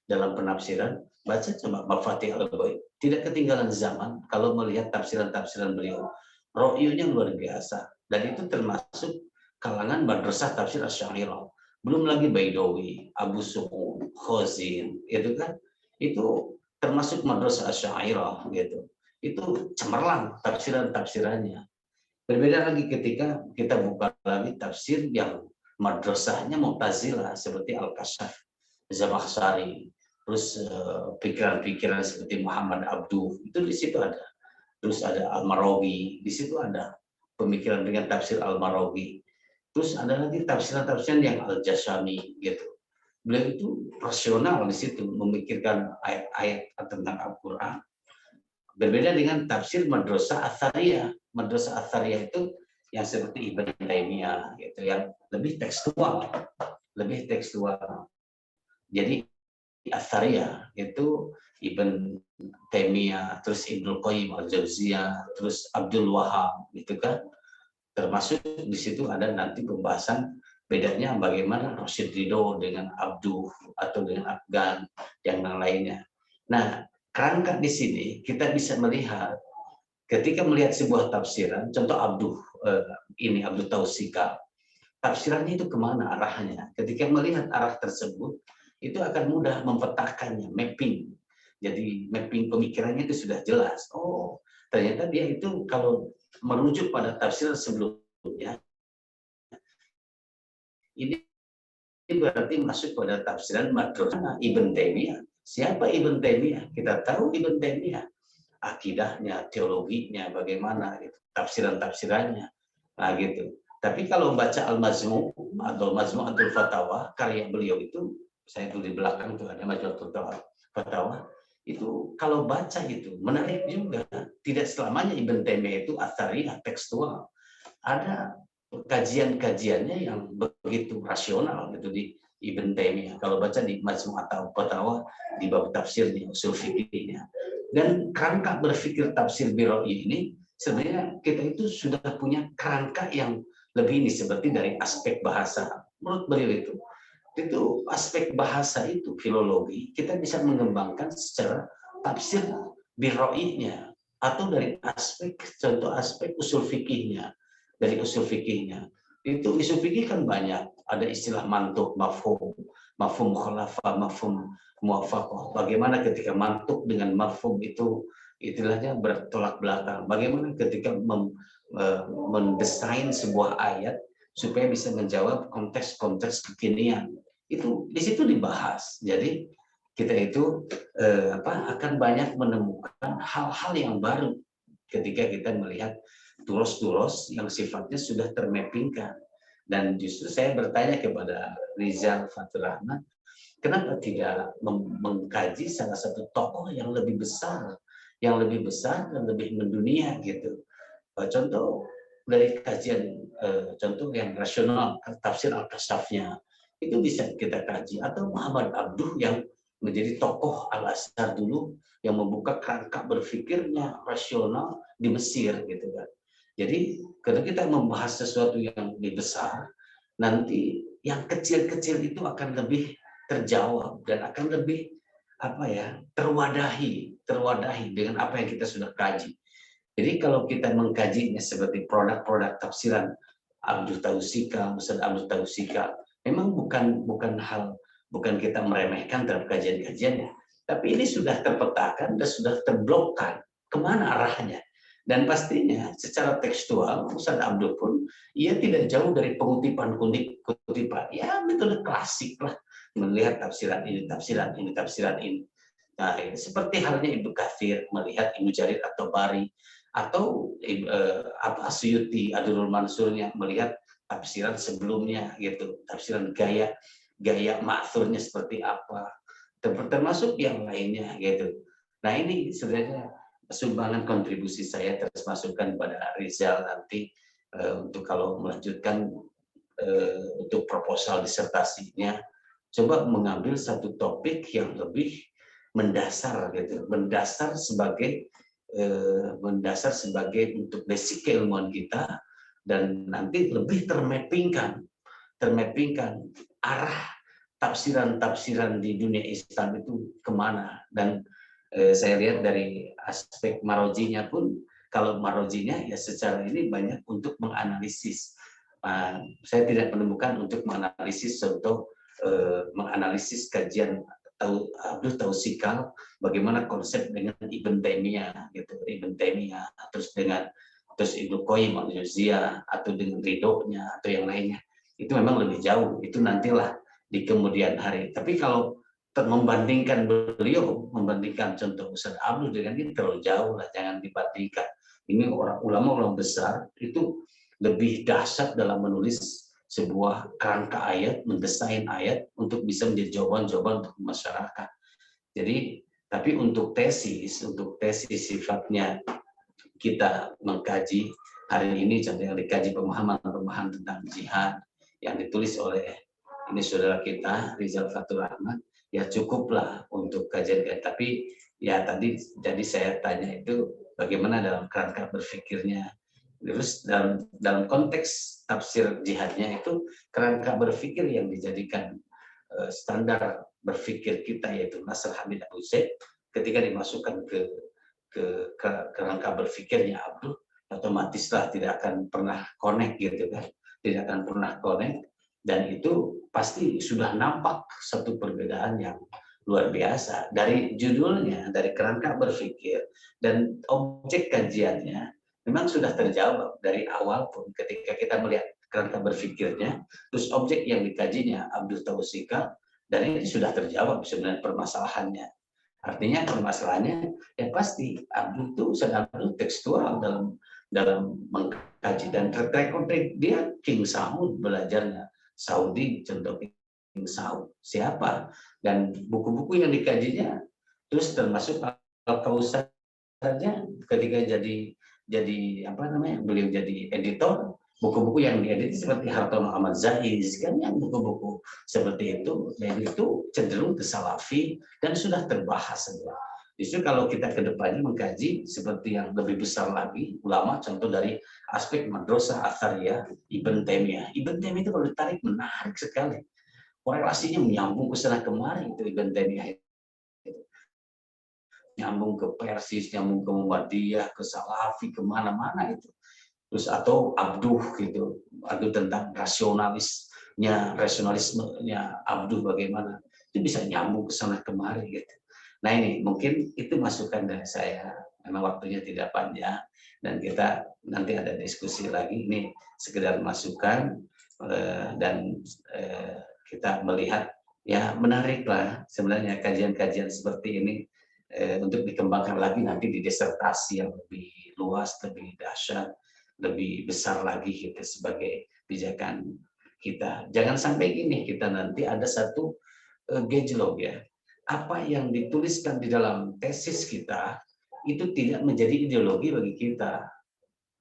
dalam penafsiran, baca coba Mafatih Al-Ghaib. Tidak ketinggalan zaman kalau melihat tafsiran-tafsiran beliau. Ro'yunya luar biasa, dan itu termasuk kalangan madrasah tafsir Asy'ariyah. Belum lagi Baidawi, Abu Su'ud, Khazin, itu kan itu termasuk madrasah Asy'ariyah gitu. Itu cemerlang tafsirannya. Berbeda lagi ketika kita buka lagi tafsir yang madrasahnya Mu'tazilah seperti Al-Kasyaf, Zamakhsyari, terus pikiran-pikiran seperti Muhammad Abduh, itu di situ ada. Terus ada Al-Marawi, di situ ada pemikiran dengan tafsir Al-Marawi. Terus ada lagi tafsiran-tafsiran yang Al-Jashami gitu. Beliau itu rasional di situ, memikirkan ayat-ayat tentang Al-Quran. Berbeda dengan tafsir Madrasah Athariyah. Madrasah Athariyah itu yang seperti Ibn Taimiyah gitu, yang lebih tekstual. Jadi Athariyah itu Ibn Taimiyah, terus Ibnu Qayyim Al-Jauziyah, terus Abdul Wahab, gitu kan. Termasuk di situ ada nanti pembahasan bedanya bagaimana Rasyid Ridho dengan Abduh atau dengan Afgan yang lainnya. Nah, kerangka di sini kita bisa melihat ketika melihat sebuah tafsiran, contoh Abduh ini Abdul Tausika, tafsirannya itu kemana arahnya? Ketika melihat arah tersebut, itu akan mudah memetakannya, mapping. Jadi mapping pemikirannya itu sudah jelas. Oh, ternyata dia itu kalau merujuk pada tafsir sebelumnya, ini berarti masuk pada tafsiran madrasah Ibn Taimiyah. Siapa Ibn Taimiyah? Kita tahu Ibn Taimiyah. Akidahnya, teologinya, bagaimana, gitu. Tafsiran-tafsirannya. Nah, gitu. Tapi kalau baca Al-Majmu' atau Majmu'atul Fatawa, karya beliau itu, saya tulis di belakang itu ada Majmu'atul Fatawa, itu kalau baca itu menarik juga. Tidak selamanya Ibn Taimiyah itu Athariyah tekstual. Ada kajian-kajiannya yang begitu rasional gitu di Ibn Taimiyah. Kalau baca di Majmu'atul Fatawa di bab tafsirnya, usul fikihnya. Dan kerangka berpikir tafsir Biroi ini sebenarnya kita itu sudah punya kerangka yang lebih ini seperti dari aspek bahasa. Menurut beliau itu aspek bahasa itu filologi kita bisa mengembangkan secara tafsir Biroi-nya atau dari aspek contoh aspek usul fikihnya. Dari usul fikihnya itu usul fikih kan banyak, ada istilah mantuk, mafhum mukhalafah, mafhum muwafaqah. Bagaimana ketika mantuk dengan mafhum itu istilahnya bertolak belakang. Bagaimana ketika mendesain sebuah ayat supaya bisa menjawab konteks-konteks kekinian. Itu di situ dibahas. Jadi kita itu akan banyak menemukan hal-hal yang baru ketika kita melihat tulos-tulos yang sifatnya sudah termappingkan. Dan justru saya bertanya kepada Rizal Fathur Rahman, kenapa tidak mengkaji salah satu tokoh yang lebih besar dan lebih mendunia gitu. Contoh dari kajian contoh yang rasional, tafsir Al-Kasyafnya itu bisa kita kaji, atau Muhammad Abduh yang menjadi tokoh Al-Azhar dulu yang membuka kerangka berpikirnya rasional di Mesir gitu kan. Jadi kalau kita membahas sesuatu yang lebih besar, nanti yang kecil-kecil itu akan lebih terjawab dan akan lebih terwadahi dengan apa yang kita sudah kaji. Jadi kalau kita mengkajinya seperti produk-produk tafsiran Abdul Tausikal, Ustaz Abdul Tausikal, memang bukan kita meremehkan dalam kajian-kajiannya, tapi ini sudah terpetakan dan sudah terblokkan kemana arahnya. Dan pastinya secara tekstual Ustaz Abdul pun ia tidak jauh dari kutipan. Ya metode klasik lah, melihat tafsiran ini, tafsiran ini, tafsiran ini. Nah, seperti halnya Ibnu Katsir melihat Ibnu Jarir At-Tabari atau Asyuti Adurul Mansurnya melihat tafsiran sebelumnya gitu, tafsiran gaya ma'thurnya seperti apa, termasuk yang lainnya gitu. Nah, ini sebenarnya sumbangan kontribusi saya terus masukkan pada Rizal nanti untuk kalau melanjutkan untuk proposal disertasinya, coba mengambil satu topik yang lebih mendasar gitu, mendasar sebagai untuk basic keilmuan kita, dan nanti lebih termappingkan arah tafsiran di dunia Islam itu kemana. Dan saya lihat dari aspek marojinya pun, kalau marojinya ya secara ini banyak untuk menganalisis. Saya tidak menemukan untuk menganalisis contoh menganalisis kajian Abdul Tausikal bagaimana konsep dengan Ibn Taimiyah gitu, terus Ibnu Qayyim al-Jauziyah atau dengan ridhonya atau yang lainnya, itu memang lebih jauh, itu nantilah di kemudian hari. Tapi kalau membandingkan contoh Ustaz Abdul dengan ini terlalu jauh lah, jangan dibandingkan. Ini ulama besar itu lebih dahsyat dalam menulis sebuah kerangka ayat, mendesain ayat untuk bisa menjadi jawaban-jawaban untuk masyarakat. Jadi, tapi untuk tesis sifatnya kita mengkaji hari ini, contohnya dikaji pemahaman tentang jihad yang ditulis oleh ini saudara kita Rizal Fatur Rahman, ya cukuplah untuk kajian. Tapi ya tadi jadi saya tanya itu bagaimana dalam kerangka berpikirnya. Terus dalam konteks tafsir jihadnya itu kerangka berpikir yang dijadikan standar berpikir kita yaitu Nasr Hamid Abu Zaid, ketika dimasukkan ke kerangka berpikirnya Abdul, otomatislah tidak akan pernah connect gitu kan, tidak akan pernah connect, dan itu pasti sudah nampak satu perbedaan yang luar biasa dari judulnya, dari kerangka berpikir dan objek kajiannya. Memang sudah terjawab dari awal pun ketika kita melihat kerangka berpikirnya, terus objek yang dikajinya Abdul Tausikal, dan ini sudah terjawab sebenarnya permasalahannya. Artinya permasalahannya ya pasti Abdul itu sedang tekstual dalam mengkaji, dan track dia King Saud, belajarnya Saudi, contoh King Saud siapa, dan buku-buku yang dikajinya, terus termasuk Al-Kausarnya ketika beliau jadi editor, buku-buku yang diedit seperti Hartono Ahmad Zaiz kan, yang buku-buku seperti itu, dan itu cenderung ke Salafi dan sudah terbahas semua. Justru kalau kita ke depannya mengkaji seperti yang lebih besar lagi, ulama contoh dari aspek madrasah Athariyah Ibn Taimiyah. Ibn Taimiyah itu kalau ditarik menarik sekali, korelasinya menyambung ke sana kemari itu Ibn Taimiyah. Nyambung ke Persis, nyambung ke Muhammadiyah, ke Salafi, kemana-mana itu. Terus atau Abduh gitu, Abduh tentang rasionalismenya Abduh bagaimana, itu bisa nyambung ke sana kemari gitu. Nah ini mungkin itu masukan dari saya, memang waktunya tidak panjang dan kita nanti ada diskusi lagi, ini sekedar masukan dan kita melihat ya menarik lah sebenarnya kajian-kajian seperti ini untuk dikembangkan lagi nanti di disertasi yang lebih luas, lebih dahsyat, lebih besar lagi kita sebagai pijakan kita. Jangan sampai gini, kita nanti ada satu gejolak ya. Apa yang dituliskan di dalam tesis kita itu tidak menjadi ideologi bagi kita.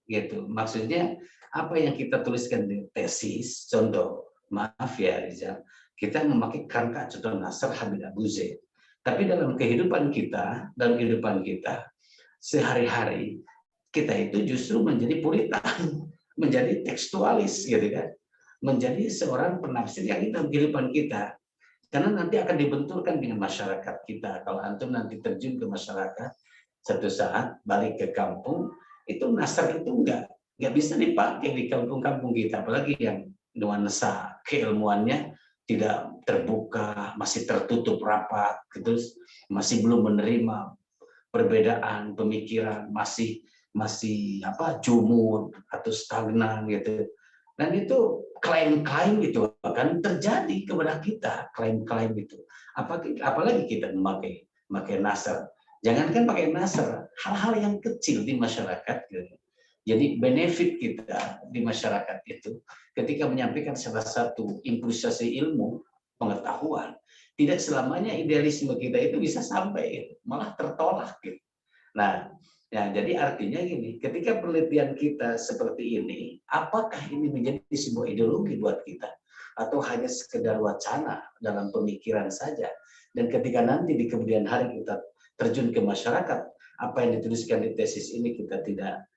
Gitu. Maksudnya apa yang kita tuliskan di tesis, contoh, maaf ya Rizal, kita memakai kerangka contoh Nasr Hamid Abu Zaid. Tapi dalam kehidupan kita sehari-hari, kita itu justru menjadi puritan, menjadi tekstualis gitu kan, menjadi seorang penafsir yang dalam kehidupan kita. Karena nanti akan dibenturkan dengan masyarakat kita. Kalau antum nanti terjun ke masyarakat, satu saat balik ke kampung, itu nasar itu nggak bisa dipakai di kampung-kampung kita, apalagi yang nuansa keilmuannya tidak terbuka, masih tertutup rapat, gitu, masih belum menerima perbedaan pemikiran, masih jumud atau stagnan gitu. Dan itu klaim-klaim itu akan terjadi kepada kita, klaim-klaim itu. Apalagi kita memakai nasar. Jangankan pakai nasar, hal-hal yang kecil di masyarakat gitu. Jadi benefit kita di masyarakat itu ketika menyampaikan salah satu improvisasi ilmu, pengetahuan, tidak selamanya idealisme kita itu bisa sampai, malah tertolak gitu. Nah, ya, jadi artinya gini, ketika penelitian kita seperti ini, apakah ini menjadi sebuah ideologi buat kita? Atau hanya sekedar wacana dalam pemikiran saja? Dan ketika nanti di kemudian hari kita terjun ke masyarakat, apa yang dituliskan di tesis ini kita tidak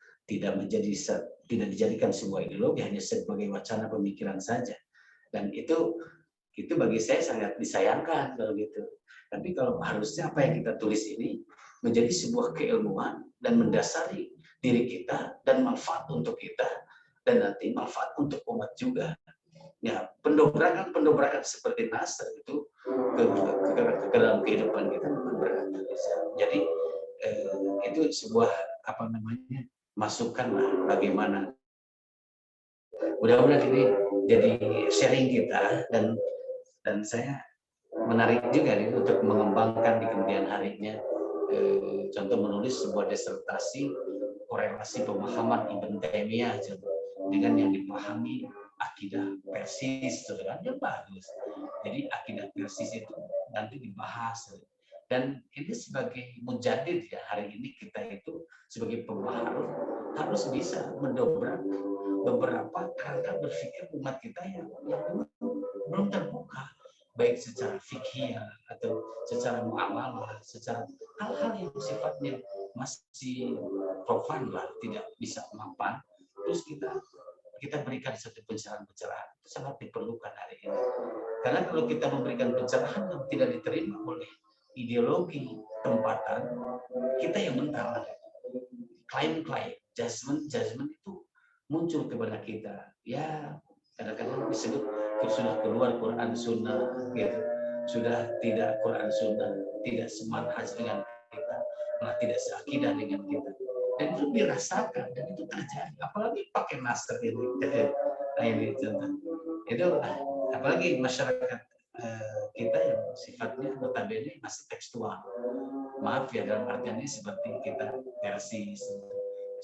dijadikan sebuah ideologi, hanya sebagai wacana pemikiran saja. Dan itu bagi saya sangat disayangkan kalau gitu. Tapi kalau harusnya apa yang kita tulis ini menjadi sebuah keilmuan dan mendasari diri kita dan manfaat untuk kita dan nanti manfaat untuk umat juga. Ya, pendobrakan seperti nasar itu ke dalam kehidupan kita bukan berarti. Jadi itu sebuah masukan lah bagaimana. Mudah-mudahan ini jadi sharing kita dan saya menarik juga nih untuk mengembangkan di kemudian harinya. Contoh menulis sebuah disertasi korelasi pemahaman Ibn Taimiyah dengan yang dipahami akidah Persis, kan ya bagus. Jadi akidah Persis itu nanti dibahas. Dan ini sebagai mujadid ya, hari ini kita itu sebagai pembaharu harus bisa mendobrak beberapa kerangka berpikir umat kita yang belum terbuka, baik secara fikih atau secara muamalah, secara hal-hal yang sifatnya masih profan lah, tidak bisa mapan. Terus kita berikan satu pencerahan itu sangat diperlukan hari ini. Karena kalau kita memberikan pencerahan yang tidak diterima oleh ideologi tempatan, kita yang mental. Klaim-klaim, judgment itu muncul kepada kita. Ya, kadang-kadang disebut sudah keluar Quran Sunnah, gitu. Sudah tidak Quran Sunnah, tidak semanhaj dengan kita, malah tidak seakidah dengan kita. Dan itu dirasakan, dan itu terjadi. Apalagi pakai nasr ini. Nah, ini contoh. Itu apalagi masyarakat kita yang sifatnya notabene masih tekstual. Maaf ya, dalam artian ini seperti kita Persis,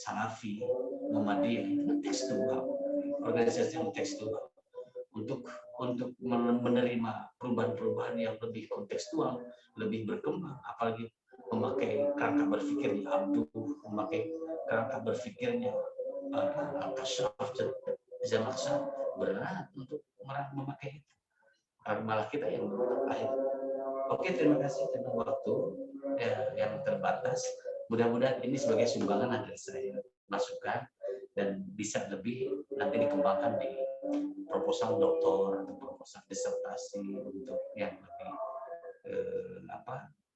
Salafi, Muhammadiyah, itu kan tekstual, organisasi yang tekstual. Untuk menerima perubahan-perubahan yang lebih kontekstual, lebih berkembang, apalagi memakai kerangka berpikirnya Abduh, memakai kerangka berpikirnya Al-Kashaf, Zamakshari, berat untuk memakai itu. Malah kita yang akhir. Oke, terima kasih karena waktu yang terbatas. Mudah-mudahan ini sebagai sumbangan dari saya masukan dan bisa lebih nanti dikembangkan di proposal doktor atau proposal disertasi untuk yang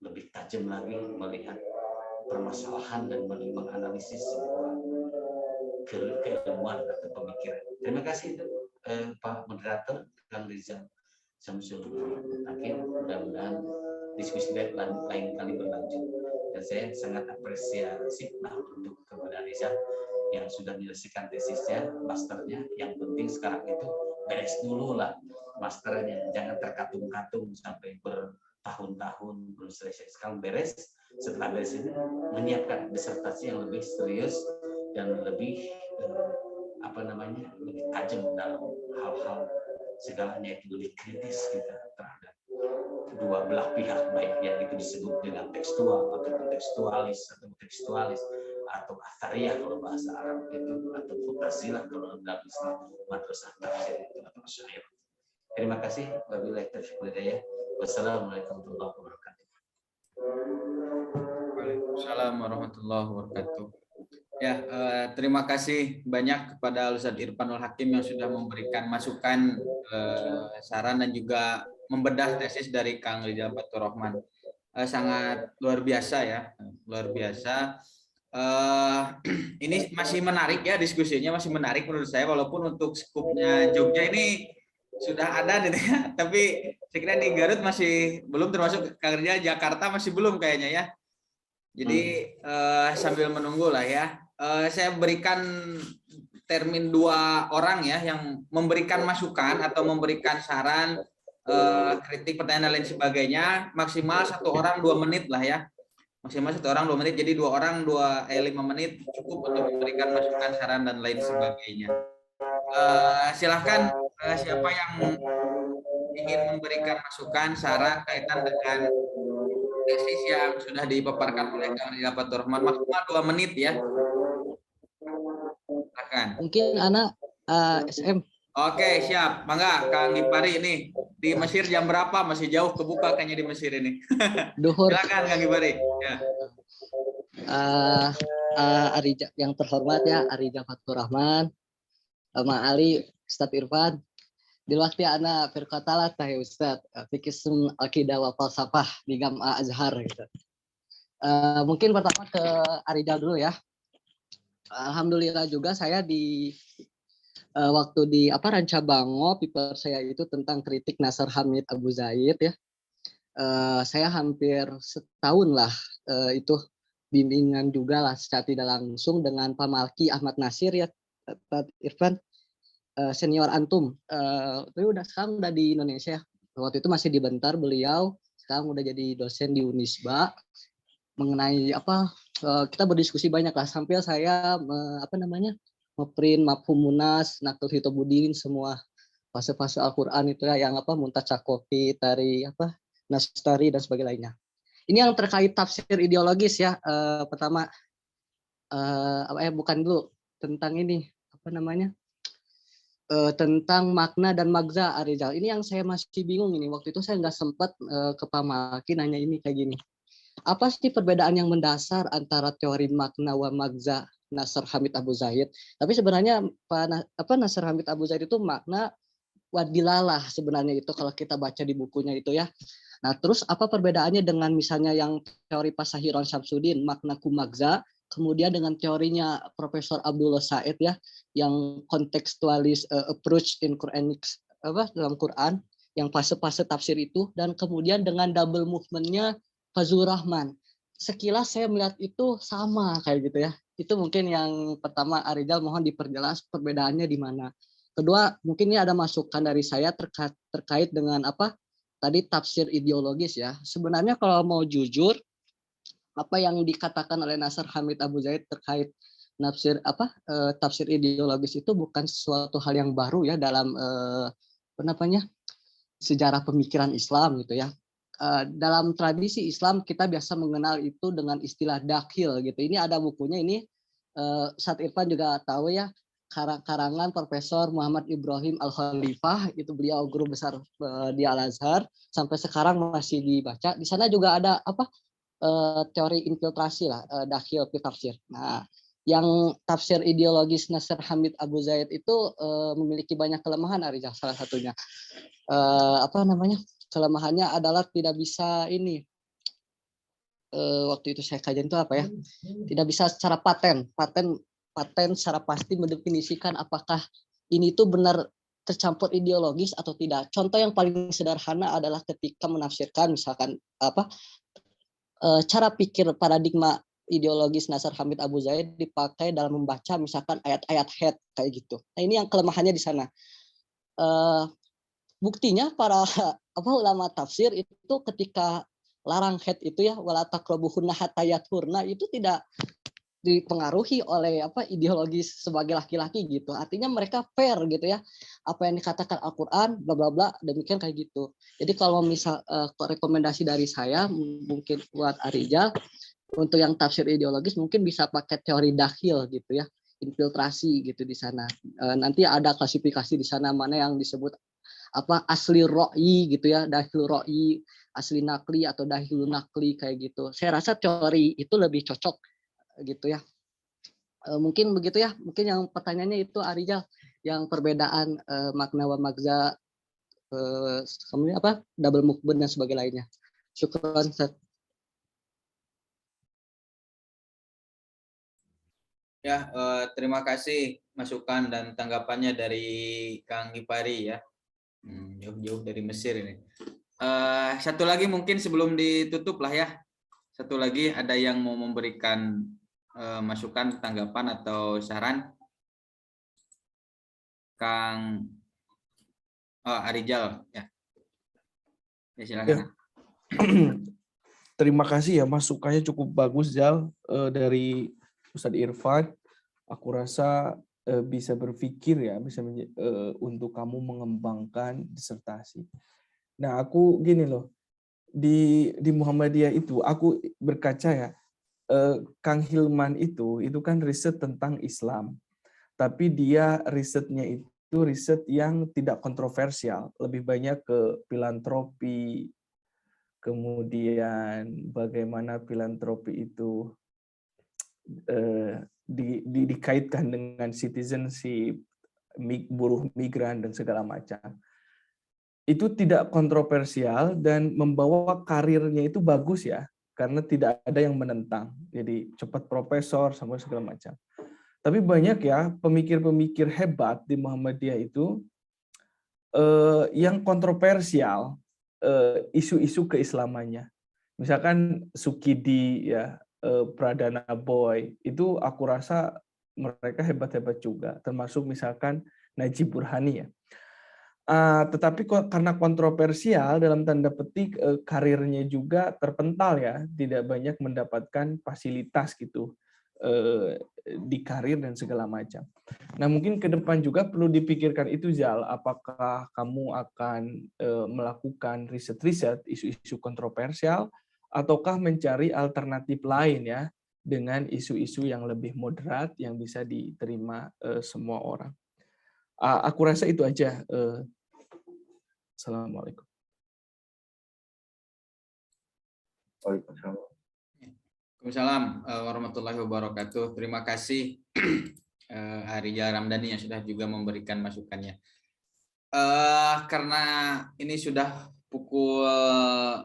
lebih tajam lagi melihat permasalahan dan menganalisis sebuah keilmuan atau pemikiran. Terima kasih Pak Moderator Kang Rizal Syamsul Hakim. Mudah-mudahan diskusi lain kali berlanjut. Dan saya sangat apresiasi untuk kepada Rizal yang sudah menyelesaikan tesisnya, masternya. Yang penting sekarang itu beres dulu lah masternya, jangan terkatung-katung sampai bertahun-tahun belum selesai. Sekarang beres, setelah beres ini menyiapkan disertasi yang lebih serius dan lebih lebih tajam dalam hal-hal segalanya, itu lebih kritis kita terhadap kedua belah pihak, baik yang itu disebut dengan tekstual atau tekstualis atau athariyah kalau bahasa Arab itu, atau mutazilah kalau dalam Islam madrasah tafsir itu atau syair. Terima kasih. Wabillahi taufiq wal hidayah. Wassalamualaikum warahmatullahi wabarakatuh. Waalaikumsalam warahmatullahi wabarakatuh. Ya, terima kasih banyak kepada Ustadz Irfanul Hakim yang sudah memberikan masukan, saran dan juga membedah tesis dari Kang Rizal Fathurrahman. Sangat luar biasa ya, luar biasa. Ini masih menarik ya, diskusinya masih menarik menurut saya, walaupun untuk skupnya Jogja ini sudah ada gitu ya, tapi saya kira di Garut masih belum, termasuk Kang Rizal Jakarta masih belum kayaknya ya. Jadi sambil menunggu lah ya, saya berikan termin 2 orang ya yang memberikan masukan atau memberikan saran, kritik, pertanyaan dan lain sebagainya. Maksimal 1 orang 2 menit lah ya, maksimal 1 orang 2 menit. Jadi 2 orang 5 menit cukup untuk memberikan masukan, saran dan lain sebagainya. Silahkan siapa yang ingin memberikan masukan, saran kaitan dengan tesis yang sudah dipaparkan oleh Kang Rizal Fathurrahman, maksimal 2 menit ya. Silakan. Mungkin anak SM. Oke, siap. Mangga Kang Gipari ini. Di Mesir jam berapa? Masih jauh kebuka kayaknya di Mesir ini. Duhur. Silakan Kang Gipari. Ya. Arija yang terhormat ya, Arija Fathurrahman, sama Ali, Ustadz Irfan. Di waktu anak firqatalat ya Ustadz, fikism akidah wa falsafah di Gam'a Azhar gitu. Mungkin pertama ke Arija dulu ya. Alhamdulillah juga saya di waktu di Ranca Bango, paper saya itu tentang kritik Nasr Hamid Abu Zaid ya. Saya hampir setahun lah itu bimbingan juga lah secara tidak langsung dengan Pak Malki Ahmad Nasir ya, Pak Irfan, senior antum. Tapi sekarang udah di Indonesia. Waktu itu masih di Bentar beliau, sekarang udah jadi dosen di Unisba. Mengenai kita berdiskusi banyak lah, sampai saya ngeprint Mafhum Munas, Naqtul Hitobudin, semua fase-fase Al-Qur'an itu ya, yang Muntacakofi, Tari Nastari dan sebagainya. Ini yang terkait tafsir ideologis ya. Pertama bukan dulu tentang ini tentang makna dan magza Arizal. Ini yang saya masih bingung ini. Waktu itu saya nggak sempat ke Pak Malki nanya ini kayak gini. Apa sih perbedaan yang mendasar antara teori makna wa magza Nasr Hamid Abu Zaid? Tapi sebenarnya Nasr Hamid Abu Zaid itu makna wadilalah sebenarnya itu kalau kita baca di bukunya itu ya. Nah, terus apa perbedaannya dengan misalnya yang teori Pak Sahiron Syamsuddin makna kumagza, kemudian dengan teorinya Profesor Abdullah Said ya, yang kontekstualis approach in Quranic dalam Quran, yang fase-fase tafsir itu, dan kemudian dengan double movement-nya Fazlur Rahman. Sekilas saya melihat itu sama kayak gitu ya. Itu mungkin yang pertama, Arizal mohon diperjelas perbedaannya di mana. Kedua, mungkin ini ada masukan dari saya terkait dengan tadi tafsir ideologis ya. Sebenarnya kalau mau jujur, apa yang dikatakan oleh Nasr Hamid Abu Zaid terkait tafsir ideologis itu bukan sesuatu hal yang baru ya dalam sejarah pemikiran Islam gitu ya. Dalam tradisi Islam kita biasa mengenal itu dengan istilah dakhil gitu. Ini ada bukunya ini, Ustadz Irfan juga tahu ya, karangan Profesor Muhammad Ibrahim Al-Khalifah, itu beliau guru besar di Al-Azhar, sampai sekarang masih dibaca. Di sana juga ada teori infiltrasi lah, dakhil fi tafsir. Nah, yang tafsir ideologis Nasr Hamid Abu Zaid itu memiliki banyak kelemahan, Arizal, salah satunya. Kelemahannya adalah tidak bisa ini, waktu itu saya kajian itu tidak bisa secara paten secara pasti mendefinisikan apakah ini tuh benar tercampur ideologis atau tidak. Contoh yang paling sederhana adalah ketika menafsirkan misalkan cara pikir paradigma ideologis Nasr Hamid Abu Zaid dipakai dalam membaca misalkan ayat-ayat had kayak gitu. Nah, ini yang kelemahannya di sana. Buktinya para ulama tafsir itu ketika larang head itu ya, wala taqrabuhunna hatta yathurna, itu tidak dipengaruhi oleh ideologis sebagai laki-laki gitu. Artinya mereka fair gitu ya. Apa yang dikatakan Al-Qur'an bla bla bla, demikian kayak gitu. Jadi kalau misal rekomendasi dari saya mungkin buat Arizal untuk yang tafsir ideologis mungkin bisa pakai teori dakhil gitu ya. Infiltrasi gitu di sana. Nanti ada klasifikasi di sana mana yang disebut asli ro'i gitu ya, dakhil ro'i, asli nakli atau dahulu nakli kayak gitu. Saya rasa teori itu lebih cocok gitu ya. Mungkin begitu ya. Mungkin yang pertanyaannya itu Arijal, yang perbedaan makna wa magza, kemudian apa double movement dan sebagainya lainnya. Syukran Ustaz. Ya, terima kasih masukan dan tanggapannya dari Kang Gipari ya. Jauh-jauh dari Mesir ini. Satu lagi mungkin sebelum ditutup lah ya. Satu lagi ada yang mau memberikan masukan, tanggapan atau saran? Kang Arijal ya. Ya silakan. Ya. Terima kasih ya, masukannya cukup bagus Zal, dari Ustadz Irfan. Aku rasa bisa berpikir ya, bisa untuk kamu mengembangkan disertasi. Nah, aku gini loh, di Muhammadiyah itu aku berkaca ya, Kang Hilman itu kan riset tentang Islam, tapi dia risetnya itu riset yang tidak kontroversial, lebih banyak ke filantropi, kemudian bagaimana filantropi itu dikaitkan dengan citizenship, buruh migran dan segala macam. Itu tidak kontroversial dan membawa karirnya itu bagus ya, karena tidak ada yang menentang. Jadi cepat profesor sama segala macam. Tapi banyak ya pemikir-pemikir hebat di Muhammadiyah itu yang kontroversial, isu-isu keislamannya. Misalkan Sukidi ya, Pradana Boy, itu aku rasa mereka hebat-hebat juga, termasuk misalkan Najib Burhani ya. Tetapi karena kontroversial dalam tanda petik, karirnya juga terpental ya, tidak banyak mendapatkan fasilitas gitu di karir dan segala macam. Nah, mungkin ke depan juga perlu dipikirkan itu Zal, apakah kamu akan melakukan riset-riset isu-isu kontroversial ataukah mencari alternatif lain ya dengan isu-isu yang lebih moderat yang bisa diterima semua orang. Aku rasa itu aja. Assalamualaikum. Waalaikumsalam. Waalaikumsalam warahmatullahi wabarakatuh. Terima kasih Arijal Ramdhani yang sudah juga memberikan masukannya. Karena ini sudah pukul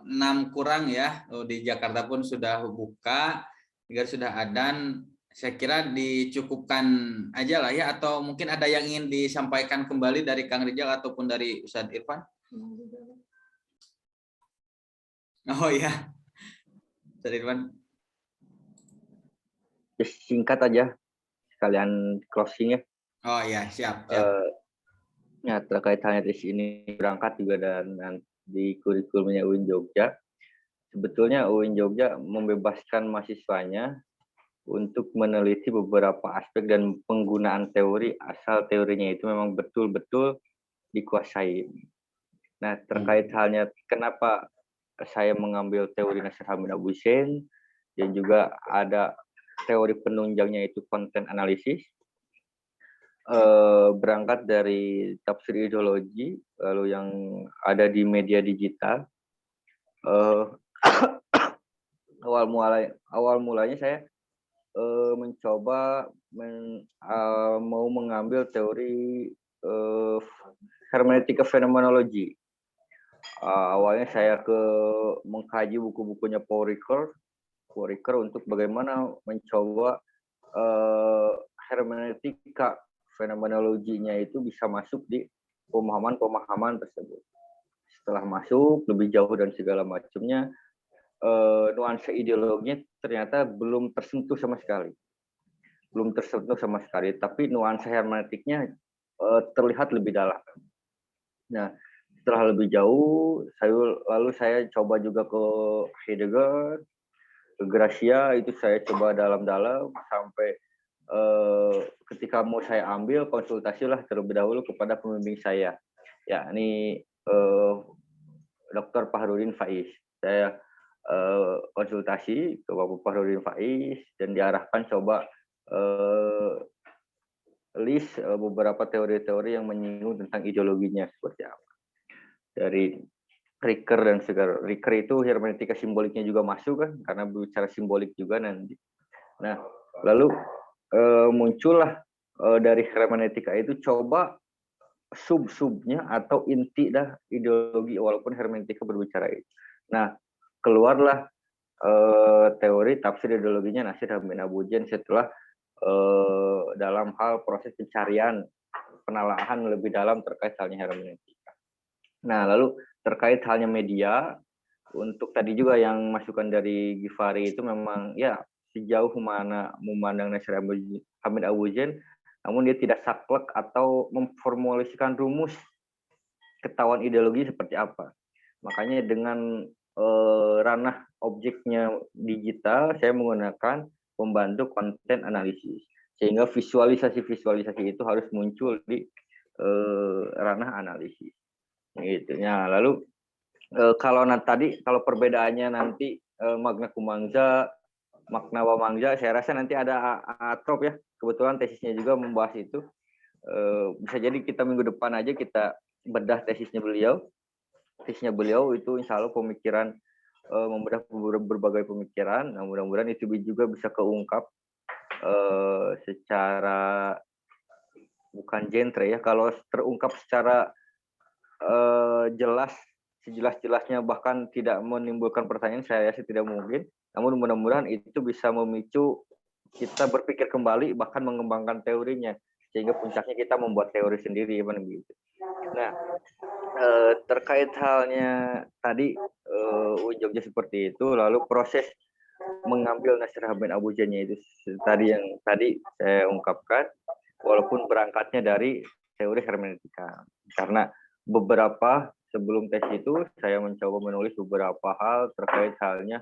6 kurang ya, di Jakarta pun sudah buka, juga sudah adzan. Saya kira dicukupkan aja lah ya, atau mungkin ada yang ingin disampaikan kembali dari Kang Rijal ataupun dari Ustadz Irfan? Oh ya, Ustadz Irfan. Singkat aja, sekalian closing ya. Oh ya, siap. Ya, terkait hanya di sini berangkat juga dan di kurikulumnya UIN Jogja. Sebetulnya UIN Jogja membebaskan mahasiswanya untuk meneliti beberapa aspek dan penggunaan teori asal teorinya itu memang betul-betul dikuasai. Nah, terkait halnya kenapa saya mengambil teori Nasir Hamid Abu Zain dan juga ada teori penunjangnya itu konten analisis, berangkat dari tafsir ideologi lalu yang ada di media digital. Awal mulanya saya mencoba mau mengambil teori hermeneutika fenomenologi. Awalnya saya mengkaji buku-bukunya Paul Ricoeur untuk bagaimana mencoba hermeneutika fenomenologinya itu bisa masuk di pemahaman-pemahaman tersebut. Setelah masuk lebih jauh dan segala macamnya, nuansa ideologinya ternyata belum tersentuh sama sekali. Tapi nuansa hermeneutiknya terlihat lebih dalam. Nah, setelah lebih jauh, saya coba juga ke Heidegger, ke Gracia, itu saya coba dalam-dalam sampai ketika mau saya ambil, konsultasilah terlebih dahulu kepada pembimbing saya, yakni Dr. Fahrudin Faiz. Saya konsultasi ke Bapak Fahrudin Faiz dan diarahkan coba list beberapa teori-teori yang menyinggung tentang ideologinya seperti apa. Dari Riker dan segala. Riker itu hermeneutika simboliknya juga masuk kan, karena bicara simbolik juga nanti. Nah, lalu muncullah dari hermeneutika itu coba sub-subnya atau inti dah ideologi, walaupun hermeneutika berbicara itu. Nah, keluarlah teori tafsir ideologinya Nasir Hamid Abujan setelah dalam hal proses pencarian penelaahan lebih dalam terkait halnya hermeneutika. Nah, lalu terkait halnya media, untuk tadi juga yang masukan dari Gifari itu memang ya sejauh mana memandang Nasir Hamid Abujan, namun dia tidak saklek atau memformulasikan rumus ketahuan ideologi seperti apa. Makanya dengan ranah objeknya digital, saya menggunakan pembantu konten analisis. Sehingga visualisasi-visualisasi itu harus muncul di ranah analisis. Gitu. Ya, lalu kalau perbedaannya nanti makna kumangza, makna wamangza, saya rasa nanti ada Atrop ya. Kebetulan tesisnya juga membahas itu. Bisa jadi kita minggu depan aja kita bedah tesisnya beliau. Tesisnya beliau itu insya Allah pemikiran, membedah berbagai pemikiran. Nah, mudah-mudahan itu juga bisa keungkap secara bukan genre ya. Kalau terungkap secara jelas, sejelas-jelasnya bahkan tidak menimbulkan pertanyaan, saya rasa tidak mungkin. Namun mudah-mudahan itu bisa memicu kita berpikir kembali, bahkan mengembangkan teorinya, sehingga puncaknya kita membuat teori sendiri, begitu. Nah, terkait halnya tadi ujungnya seperti itu, lalu proses mengambil Nasir Hamid Abujannya itu tadi yang tadi saya ungkapkan, walaupun berangkatnya dari teori hermeneutika, karena beberapa sebelum tes itu saya mencoba menulis beberapa hal terkait halnya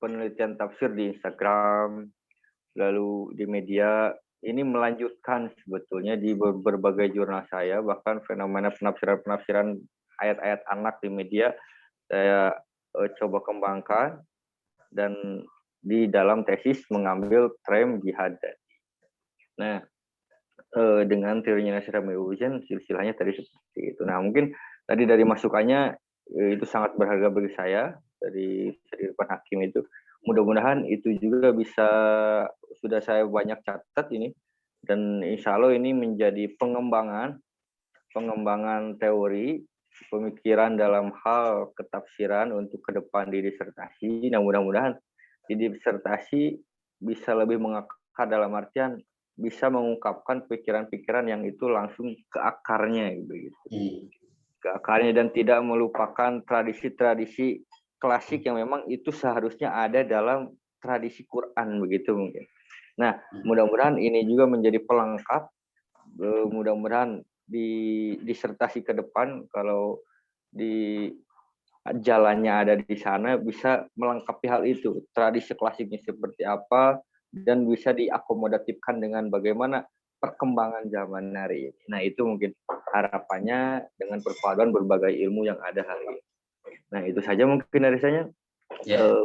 penelitian tafsir di Instagram, lalu di media. Ini melanjutkan sebetulnya di berbagai jurnal saya, bahkan fenomena penafsiran ayat-ayat anak di media saya coba kembangkan, dan di dalam tesis mengambil tren jihad. Nah, dengan teorinya Nasir Hamid Abujan, silsilahnya tadi seperti itu. Nah, mungkin tadi dari masukannya itu sangat berharga bagi saya dari Irfan Hakim itu. Mudah-mudahan itu juga bisa, sudah saya banyak catat ini, dan insya Allah ini menjadi pengembangan teori pemikiran dalam hal ketafsiran untuk ke depan di disertasi. Nah, mudah-mudahan di disertasi bisa lebih mengakar, dalam artian bisa mengungkapkan pikiran-pikiran yang itu langsung ke akarnya gitu. Ke akarnya, dan tidak melupakan tradisi-tradisi klasik yang memang itu seharusnya ada dalam tradisi Quran begitu mungkin. Nah, mudah-mudahan ini juga menjadi pelengkap, mudah-mudahan di disertasi ke depan kalau di jalannya ada di sana bisa melengkapi hal itu, tradisi klasiknya seperti apa, dan bisa diakomodatifkan dengan bagaimana perkembangan zaman hari ini. Nah, itu mungkin harapannya dengan perpaduan berbagai ilmu yang ada hari ini. Nah, itu saja mungkin dari saya.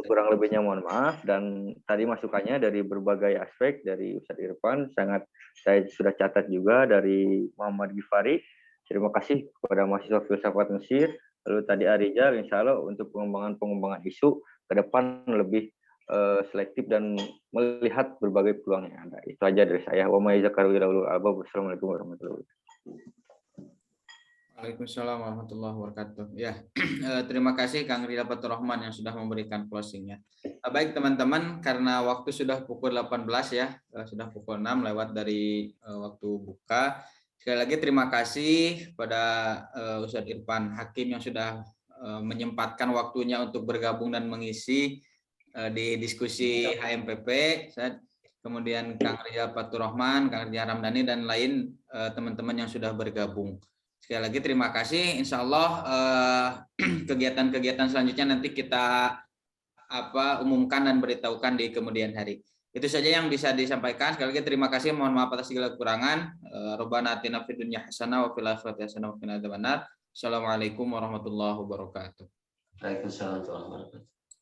Kurang lebihnya mohon maaf, dan tadi masukannya dari berbagai aspek dari Ustadz Irfan sangat saya sudah catat juga dari Muhammad Gifari. Terima kasih kepada mahasiswa filsafat Mesir. Lalu tadi Arijal, insya Allah untuk pengembangan isu ke depan lebih selektif dan melihat berbagai peluang yang ada. Itu aja dari saya. Wassalamualaikum warahmatullahi wabarakatuh. Waalaikumsalam warahmatullahi wabarakatuh. Ya, terima kasih Kang Ridha Fatur Rahman yang sudah memberikan closingnya. Baik teman-teman, karena waktu sudah pukul 18 ya, sudah pukul 6 lewat dari waktu buka. Sekali lagi terima kasih pada Ustadz Irfan Hakim yang sudah menyempatkan waktunya untuk bergabung dan mengisi di diskusi HMPP. Kemudian Kang Ridha Fatur Rahman, Kang Ridha Ramdhani, dan lain teman-teman yang sudah bergabung. Sekali lagi terima kasih. Insya Allah kegiatan-kegiatan selanjutnya nanti kita umumkan dan beritahukan di kemudian hari. Itu saja yang bisa disampaikan. Sekali lagi terima kasih. Mohon maaf atas segala kekurangan. Rabbana atina fid dunya hasanah wa fil akhirati hasanah wa qina adzabannar. Assalamualaikum warahmatullahi wabarakatuh. Waalaikumsalam warahmatullahi wabarakatuh.